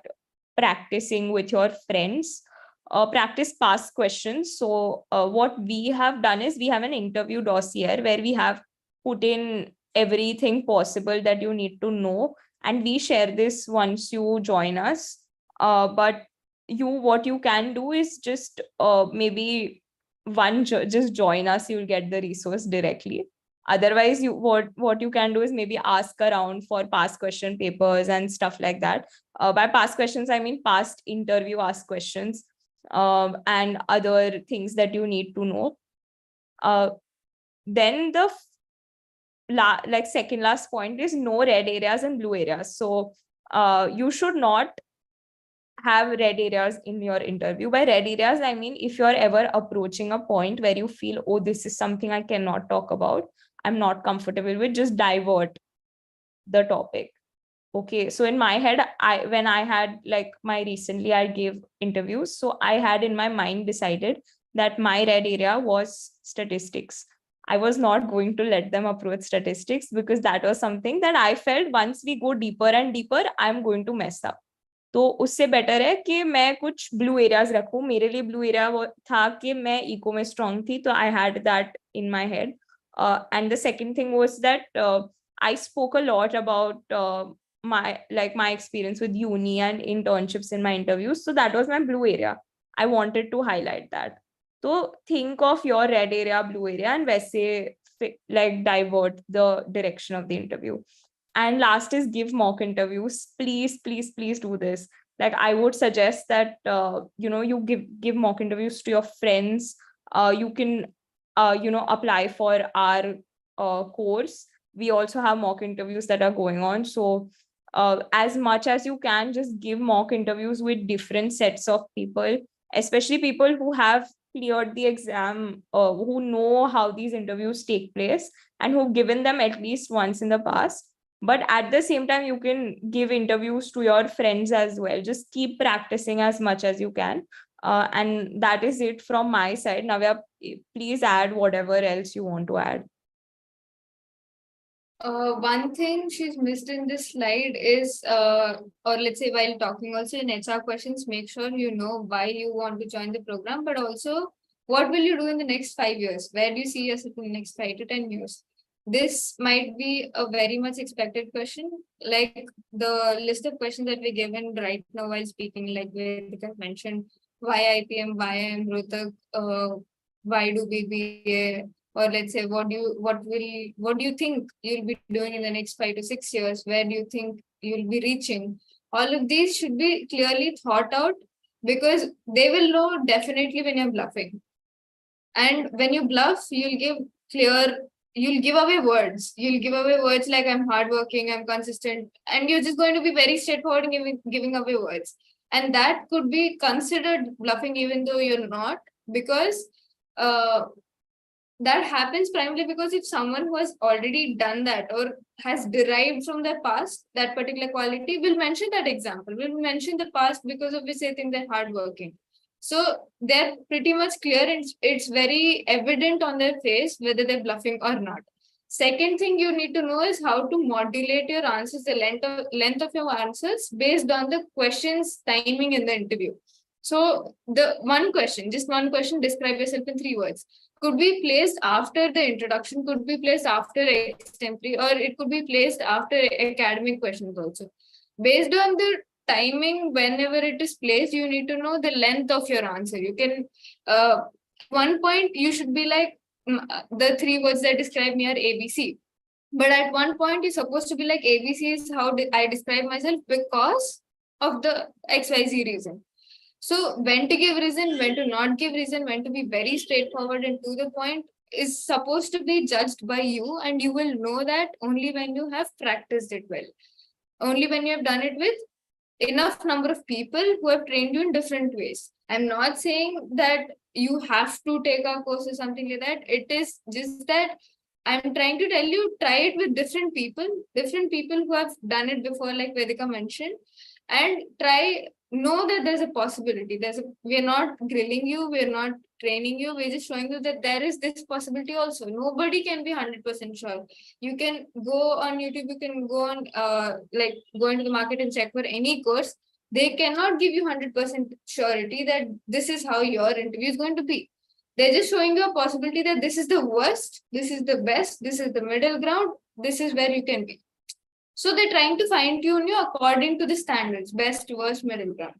practicing with your friends. Practice past questions. So what we have done is we have an interview dossier where we have put in everything possible that you need to know, and we share this once you join us. But what you can do is just maybe just join us, you'll get the resource directly. Otherwise, what you can do is maybe ask around for past question papers and stuff like that. By past questions, I mean past interview asked questions, and other things that you need to know. Then the second last point is no red areas and blue areas. So you should not have red areas in your interview. By red areas, I mean if you're ever approaching a point where you feel, oh, this is something I cannot talk about, I'm not comfortable with, just divert the topic. Okay, so in my head, when I had like I gave interviews, so I had in my mind decided that my red area was statistics. I was not going to let them approach statistics because that was something that I felt once we go deeper and deeper, I'm going to mess up. तो उससे better है कि मैं कुछ blue areas रखूं. मेरे लिए blue area वो था कि मैं इको में स्ट्रांग थी, तो I had that in my head. And the second thing was that I spoke a lot about my experience with uni and internships in my interviews. So that was my blue area. I wanted to highlight that. So think of your red area, blue area, and वैसे like divert the direction of the interview. And last is give mock interviews. Please, please, please do this. Like I would suggest that you give mock interviews to your friends. You can apply for our course. We also have mock interviews that are going on. So as much as you can, just give mock interviews with different sets of people, especially people who have cleared the exam, who know how these interviews take place and who've given them at least once in the past. But at the same time, you can give interviews to your friends as well. Just keep practicing as much as you can. And that is it from my side. Navya, please add whatever else you want to add. One thing she's missed in this slide is, or let's say while talking also in HR questions, make sure you know why you want to join the program, but also what will you do in the next 5 years? Where do you see yourself in the next 5 to 10 years? This might be a very much expected question. Like the list of questions that we're given right now while speaking, like we mentioned, why IPM, why I'm Rohtak, why do BBA, or let's say what do you think you'll be doing in the next 5 to 6 years? Where do you think you'll be reaching? All of these should be clearly thought out, because they will know definitely when you're bluffing. And when you bluff, you'll give away words. You'll give away words like I'm hardworking, I'm consistent, and you're just going to be very straightforward in giving away words. And that could be considered bluffing even though you're not, because that happens primarily because if someone who has already done that or has derived from their past that particular quality will mention that example, will mention the past because of which they think they're hardworking. So they're pretty much clear and it's very evident on their face whether they're bluffing or not. Second thing you need to know is how to modulate your answers, the length of your answers based on the question's timing in the interview. So just one question, describe yourself in 3 words, could be placed after the introduction, could be placed after extempore, or it could be placed after academic questions also. Based on the timing, whenever it is placed, you need to know the length of your answer. You can, one point, you should be like, the 3 words that describe me are ABC. But at one point, you're supposed to be like, ABC is how I describe myself because of the XYZ reason. So when to give reason, when to not give reason, when to be very straightforward and to the point is supposed to be judged by you, and you will know that only when you have practiced it well. Only when you have done it with enough number of people who have trained you in different ways. I'm not saying that you have to take a course or something like that. It is just that I'm trying to tell you, try it with different people who have done it before, like Vedika mentioned, and know that there's a possibility. We're not grilling you, we're not training you, we're just showing you that there is this possibility also. Nobody can be 100% sure. You can go on YouTube, you can go on go into the market and check for any course. They cannot give you 100% surety that this is how your interview is going to be. They're just showing you a possibility that this is the worst, this is the best, this is the middle ground, this is where you can be. So they're trying to fine tune you according to the standards, best, worst, middle ground.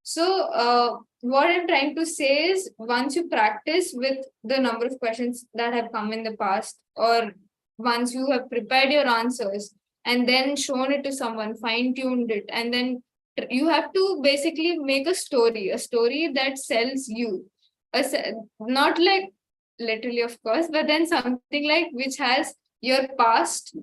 So what I'm trying to say is, once you practice with the number of questions that have come in the past, or once you have prepared your answers and then shown it to someone, fine tuned it, and then you have to basically make a story that sells you. Not like literally, of course, but then something like which has your past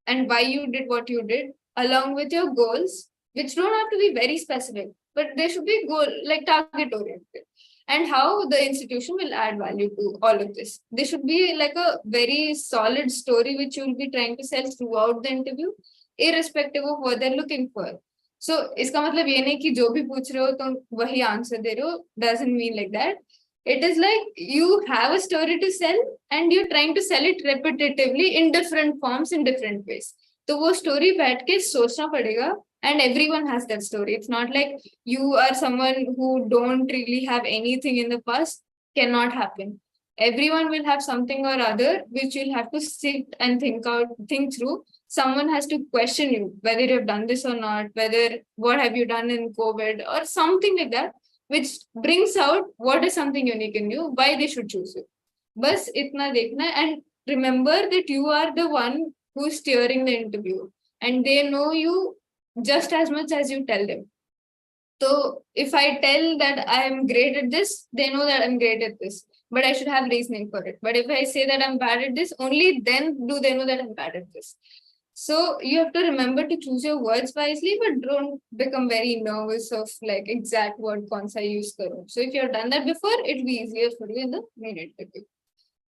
and why you did what you did, along with your goals, which don't have to be very specific, but they should be goal like target oriented, and how the institution will add value to all of this. They should be like a very solid story which you will be trying to sell throughout the interview, irrespective of what they're looking for. So इसका मतलब ये नहीं कि जो भी पूछ रहे हो तुम वही आंसर दे रहे हो, doesn't mean like that. It is like you have a story to sell and you're trying to sell it repetitively in different forms, in different ways. तो वो story बैठ के सोचना पड़ेगा, and everyone has that story. It's not like you are someone who don't really have anything in the past. Cannot happen. Everyone will have something or other which you'll have to sit and think through. Someone has to question you whether you've done this or not, whether what have you done in COVID or something like that, which brings out what is something unique in you, why they should choose you. Bas itna dekhna, and remember that you are the one who's steering the interview, and they know you just as much as you tell them. So if I tell that I am great at this, they know that I'm great at this, but I should have reasoning for it. But if I say that I'm bad at this, only then do they know that I'm bad at this. So you have to remember to choose your words wisely, but don't become very nervous of like exact word cons I use karo. So if you've done that before, it'll be easier for you in the main interview.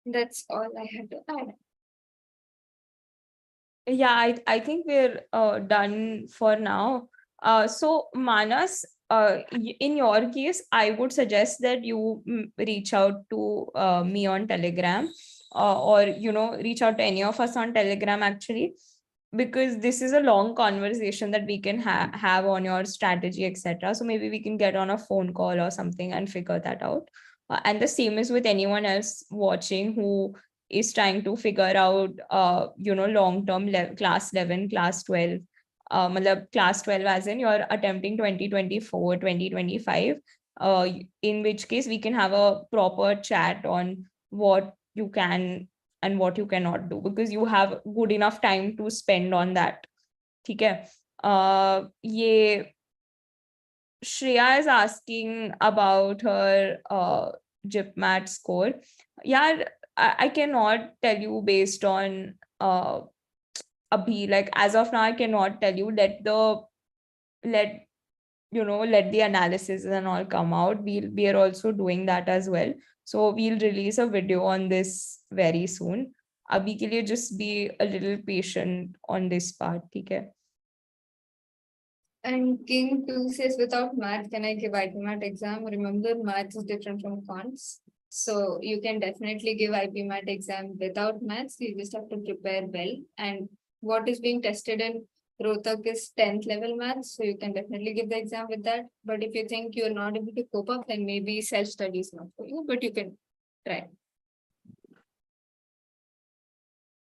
That's all I had to add. Yeah, I think we're done for now. So Manas, in your case, I would suggest that you reach out to me on Telegram, or reach out to any of us on Telegram actually, because this is a long conversation that we can have on your strategy, etc. So maybe we can get on a phone call or something and figure that out. And the same is with anyone else watching who is trying to figure out long term class 11, class 12, class 12 as in you're attempting 2024, 2025, in which case we can have a proper chat on what you can and what you cannot do, because you have good enough time to spend on that. ठीक है. ये Shreya is asking about her GIPMAT score. Yeah, I cannot tell you based on like as of now I cannot tell you. Let the analysis and all come out. We are also doing that as well. So we'll release a video on this very soon. Abhi ke liye just be a little patient on this part, ठीक है? And King 2 says, without math, can I give IPMAT exam? Remember, math is different from cons. So you can definitely give IPMAT exam without maths. You just have to prepare well. And what is being tested in Rohtak is 10th level maths. So you can definitely give the exam with that. But if you think you're not able to cope up, then maybe self-study is not for you, but you can try.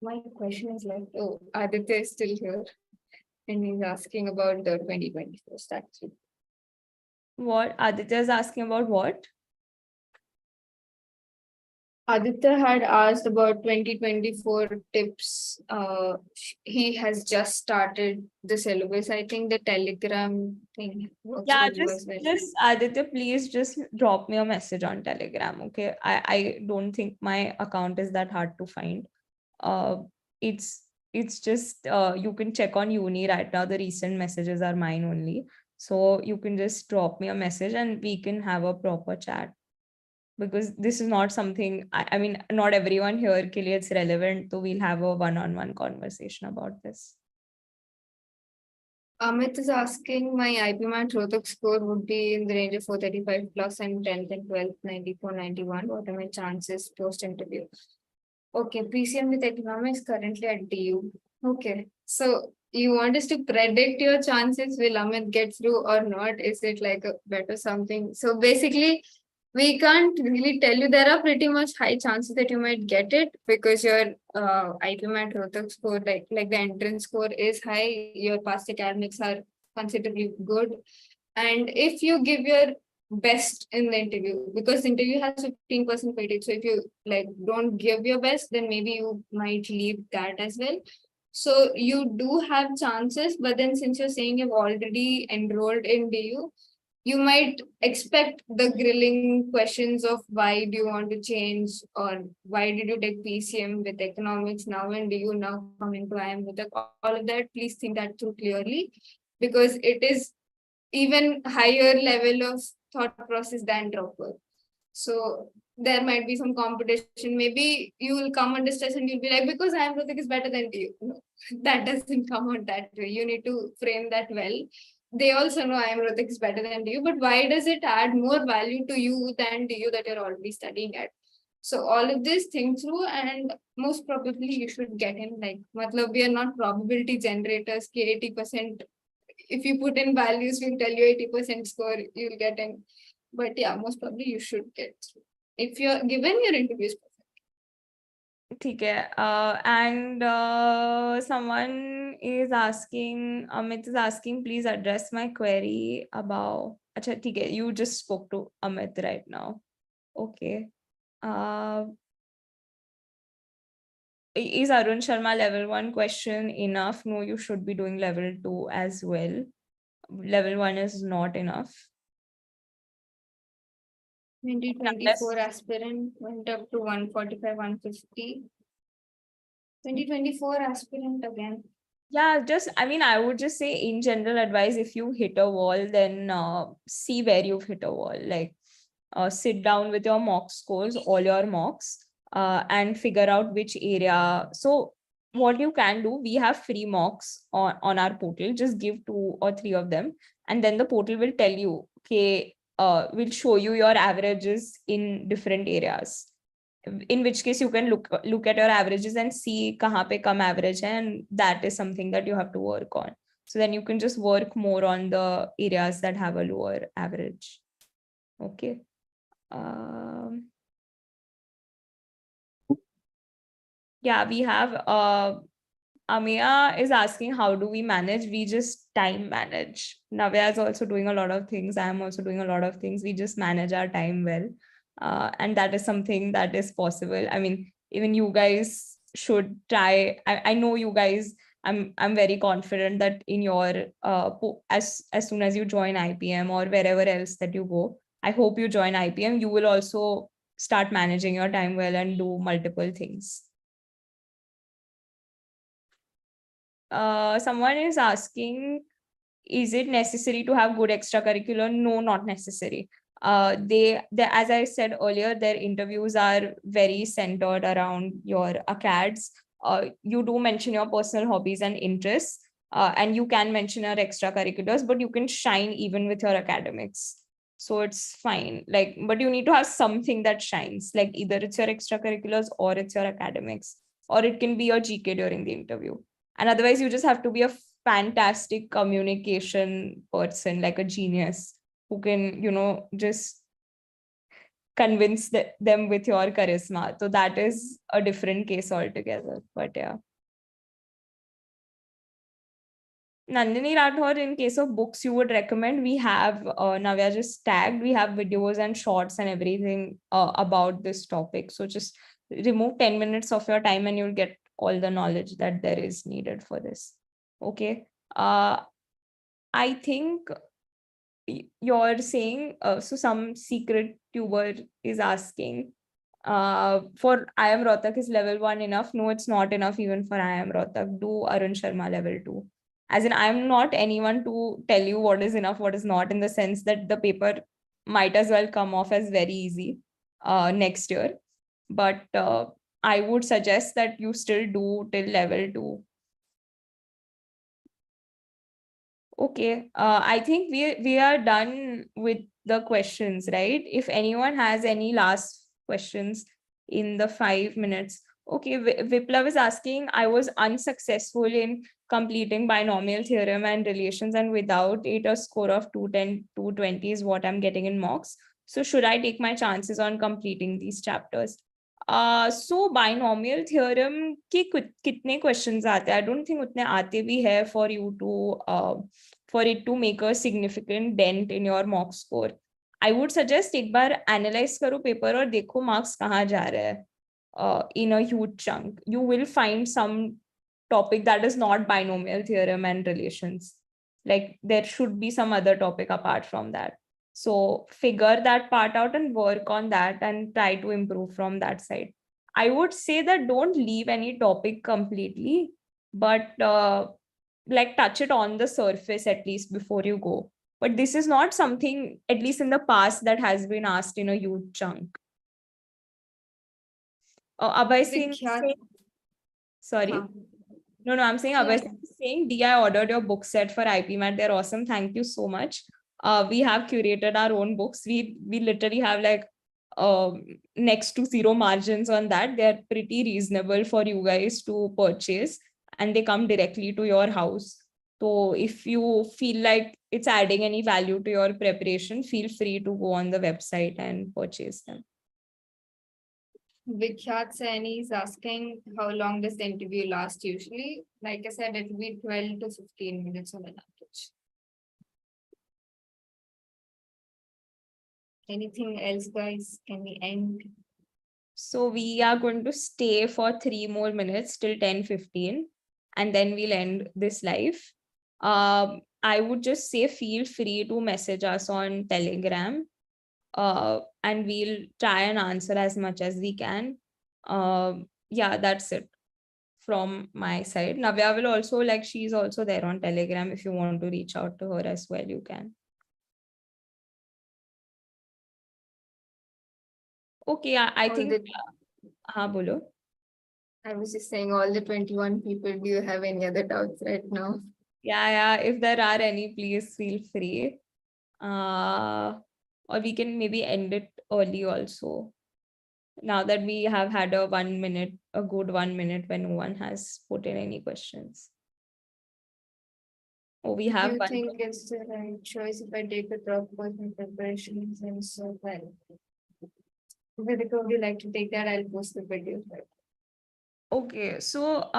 My question is like, oh, Aditya is still here. And he's asking about the 2024 statute. What? Aditya is asking about what? Aditya had asked about 2024 tips. He has just started the syllabus. I think the Telegram thing. Yeah, just Aditya, please just drop me a message on Telegram. Okay. I don't think my account is that hard to find. It's just you can check on uni right now. The recent messages are mine only. So you can just drop me a message and we can have a proper chat. because this is not something, I mean, not everyone here ke liye it's relevant. So we'll have a one-on-one conversation about this. Amit is asking, my IPMAT Rohtak score would be in the range of 435 plus and 10th and 12th, 94, 91. What are my chances post interview? Okay, PCM with economics currently at DU. Okay, so you want us to predict your chances? Will Amit get through or not? Is it like a better something? So basically, we can't really tell you. There are pretty much high chances that you might get it because your IPMAT Rohtak score, like the entrance score is high. Your past academics are considerably good, and if you give your best in the interview, because the interview has 15% weightage, so if you like don't give your best, then maybe you might leave that as well. So you do have chances, but then since you're saying you've already enrolled in DU, you might expect the grilling questions of why do you want to change, or why did you take PCM with economics now and do you now come into IIM with all of that. Please think that through clearly, because it is even higher level of thought process than dropper. So there might be some competition. Maybe you will come under stress and you'll be like, because IIM Rohtak is better than you. No, that doesn't come out that way. You need to frame that well. They also know IIM Rohtak is better than you, but why does it add more value to you than to you that you're already studying at? So all of this think through, and most probably you should get in. Like, matlab, we are not probability generators. Ki 80%. If you put in values, we'll tell you 80% score, you'll get in. But yeah, most probably you should get through. If you're given your interviews perfect. ठीक है. And someone is asking, Amit is asking, please address my query about. अच्छा ठीक है, you just spoke to Amit right now. Okay. Is Arun Sharma level 1 question enough? No, you should be doing level 2 as well. Level 1 is not enough. 2024 aspirant went up to 145, 150. 2024 aspirant again. Yeah, I mean, I would just say in general advice, if you hit a wall, then see where you've hit a wall. Like, sit down with your mock scores, all your mocks, and figure out which area. So what you can do, we have free mocks on our portal. Just give 2 or 3 of them, and then the portal will tell you, okay, will show you your averages in different areas. In which case you can look at your averages and see kahan pe kam average hai, and that is something that you have to work on. So then you can just work more on the areas that have a lower average. Okay. Yeah, we have Amia is asking, how do we manage? We just time manage. Navya is also doing a lot of things. I am also doing a lot of things. We just manage our time well. And that is something that is possible. I mean, even you guys should try. I know you guys, I'm very confident that in your as soon as you join IPM or wherever else that you go, I hope you join IPM, you will also start managing your time well and do multiple things. Someone is asking, is it necessary to have good extracurricular? No, not necessary. They, as I said earlier, their interviews are very centered around your acads. You do mention your personal hobbies and interests, and you can mention your extracurriculars, but you can shine even with your academics. So it's fine. Like, but you need to have something that shines. Like either it's your extracurriculars or it's your academics, or it can be your GK during the interview. And otherwise, you just have to be a fantastic communication person, like a genius who can, just convince them with your charisma. So that is a different case altogether. But yeah. Nandini Rathore, in case of books you would recommend, we have, Navya just tagged, we have videos and shorts and everything about this topic. So just remove 10 minutes of your time and you'll get all the knowledge that there is needed for this. Okay. I think you're saying, so some secret tuber is asking, for IIM Rohtak is level 1 enough? No, it's not enough even for IIM Rohtak. Do Arun Sharma level 2. As in, I'm not anyone to tell you what is enough, what is not, in the sense that the paper might as well come off as very easy. next year. But I would suggest that you still do till level 2. Okay, I think we are done with the questions, right? If anyone has any last questions in the 5 minutes. Okay, Viplav is asking, I was unsuccessful in completing binomial theorem and relations, and without it, a score of 210, 220 is what I'm getting in mocks. So should I take my chances on completing these chapters? So binomial theorem के कितने questions आते हैं? I don't think उतने आते भी है for you to for it to make a significant dent in your mock score. I would suggest एक बार analyze करो paper और देखो marks कहाँ जा रहे हैं. In a huge chunk, you will find some topic that is not binomial theorem and relations. Like there should be some other topic apart from that. So figure that part out and work on that and try to improve from that side. I would say that don't leave any topic completely, but like touch it on the surface at least before you go. But this is not something, at least in the past, that has been asked in a huge chunk. Abhay Singh Vikhyat, sorry. हाँ. No, I'm saying Yeah. Abhay Singh is saying, D, I ordered your book set for IPMAT. They're awesome. Thank you so much. We have curated our own books. We literally have like next to zero margins on that. They're pretty reasonable for you guys to purchase, and they come directly to your house. So if you feel like it's adding any value to your preparation, feel free to go on the website and purchase them. Vikhyat Saini is asking how long does the interview last usually? Like I said, it will be 12 to 15 minutes on an average. Anything else, guys? Can we end? So we are going to stay for 3 more minutes till 10:15, and then we'll end this live. I would just say feel free to message us on Telegram, and we'll try and answer as much as we can. Yeah, that's it from my side. Navya will also, like, she's also there on Telegram. If you want to reach out to her as well, you can. Okay, I think, bolo. I was just saying, all the 21 people, do you have any other doubts right now? Yeah, if there are any, please feel free. Or we can maybe end it early also. Now that we have had a good 1 minute when no one has put in any questions. Oh, we have Do you one. think it's the right choice if I take a drop course in preparations and so well? Vidika, would you like to take that? I'll post the video. Okay, so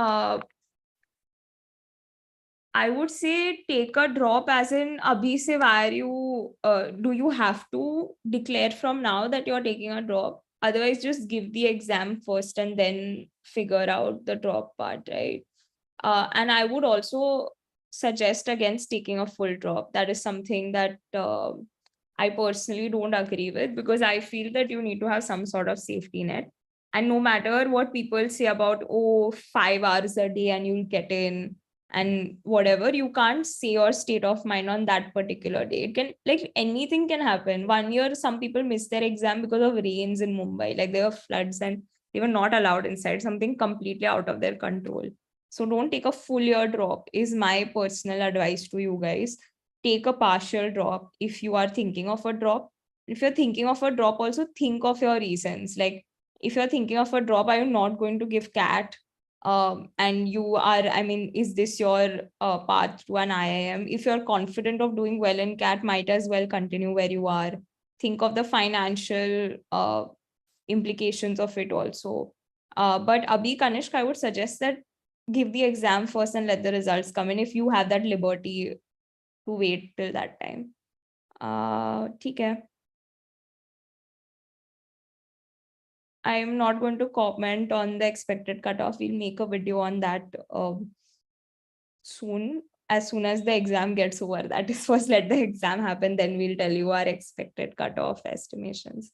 I would say take a drop, as in abhi se why are you do you have to declare from now that you're taking a drop? Otherwise, just give the exam first and then figure out the drop part, right? And I would also suggest against taking a full drop. That is something that I personally don't agree with, because I feel that you need to have some sort of safety net. And no matter what people say about, oh, 5 hours a day and you'll get in and whatever, you can't say your state of mind on that particular day. It can, like, anything can happen. 1 year, some people missed their exam because of rains in Mumbai. Like, there were floods and they were not allowed inside, something completely out of their control. So don't take a full year drop, is my personal advice to you guys. Take a partial drop if you are thinking of a drop. If you're thinking of a drop, also think of your reasons. Like, if you're thinking of a drop, are you not going to give CAT? And you are, I mean, is this your path to an IIM? If you're confident of doing well in CAT, might as well continue where you are. Think of the financial implications of it also. But Abhi, Kanishk, I would suggest that give the exam first and let the results come in if you have that liberty to wait till that time. ठीक है. I'm not going to comment on the expected cutoff. We'll make a video on that soon as the exam gets over. That is, first let the exam happen, then we'll tell you our expected cutoff estimations.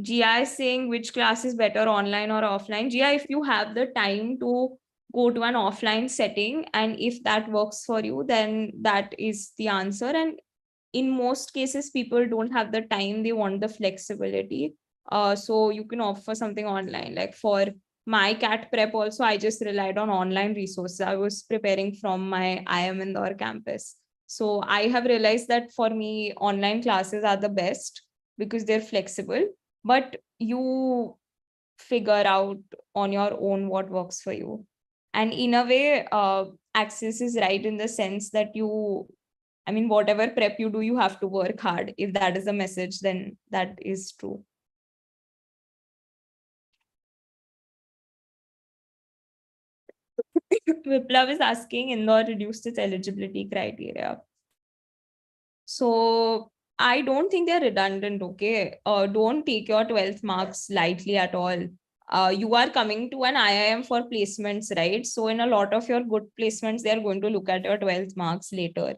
Gia is saying which class is better, online or offline. Gia, if you have the time to go to an offline setting and if that works for you, then that is the answer. And in most cases, people don't have the time, they want the flexibility. So you can offer something online. Like for my CAT prep also, I just relied on online resources. I was preparing from my IIM Indore campus. So I have realized that for me, online classes are the best because they're flexible, but you figure out on your own what works for you. And in a way, Access is right in the sense that I mean, whatever prep you do, you have to work hard. If that is the message, then that is true. Viplav is asking, Indore reduced its eligibility criteria. So I don't think they're redundant, okay? Don't take your 12th marks lightly at all. You are coming to an IIM for placements, right? So in a lot of your good placements, they're going to look at your 12th marks later.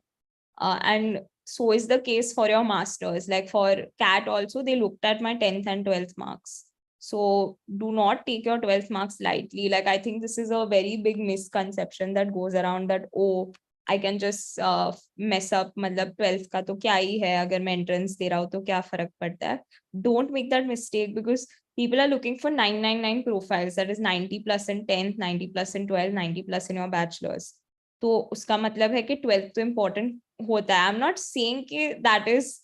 And so is the case for your masters. Like for CAT also, they looked at my 10th and 12th marks. So do not take your 12th marks lightly. Like I think this is a very big misconception that goes around that, oh, I can just mess up, मतलब 12th का तो क्या ही है, अगर मैं entrance दे रहा हूँ तो क्या फर्क पड़ता है. Don't make that mistake because people are looking for 999 profiles, that is 90 plus in 10th, 90 plus in 12th, 90 plus in your bachelor's. तो उसका मतलब है कि 12th तो important होता है. I'm not saying कि that is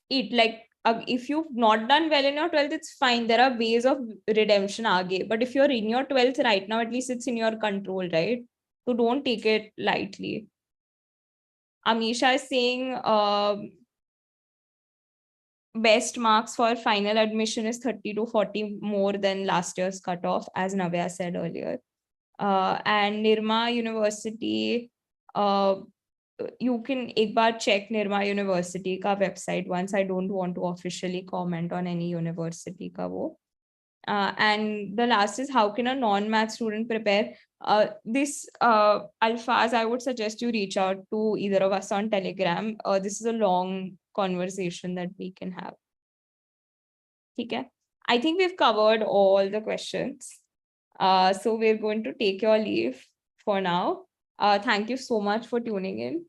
it. Like if you've not done well in your 12th, it's fine. There are ways of redemption आगे. But if you're in your 12th right now, at least it's in your control, right? So don't take it lightly. Amisha is saying best marks for final admission is 30 to 40 more than last year's cutoff, as Navya said earlier. And Nirma University, you can एक बार check Nirma University का website once. I don't want to officially comment on any university का वो. And the last is, how can a non-math student prepare? This Alfaz, I would suggest you reach out to either of us on Telegram. This is a long conversation that we can have. Okay. I think we've covered all the questions. So we're going to take your leave for now. Thank you so much for tuning in.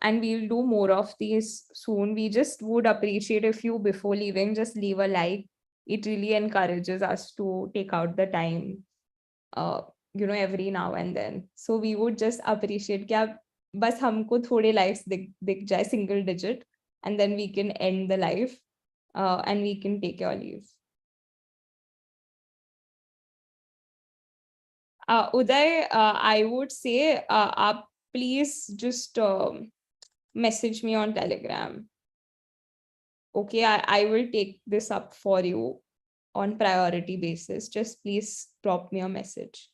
And we'll do more of these soon. We just would appreciate if you, before leaving, just leave a like. It really encourages us to take out the time, every now and then. So we would just appreciate कि बस हमको थोड़े likes दिख जाए, single digit, and then we can end the live, and we can take your leave. Uday, I would say, please just message me on Telegram. Okay, I will take this up for you on priority basis. Just please drop me a message.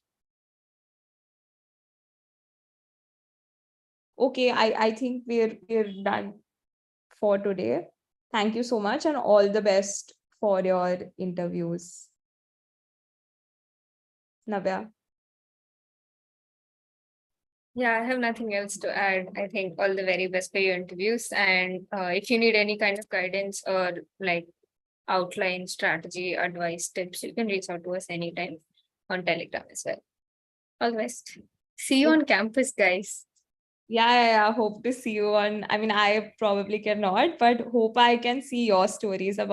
Okay, I think we're done for today. Thank you so much and all the best for your interviews. Navya. Yeah, I have nothing else to add. I think all the very best for your interviews. And if you need any kind of guidance or like outline, strategy, advice, tips, you can reach out to us anytime on Telegram as well. All the best. See you on campus, guys. Yeah. Hope to see you on. I mean, I probably cannot, but hope I can see your stories about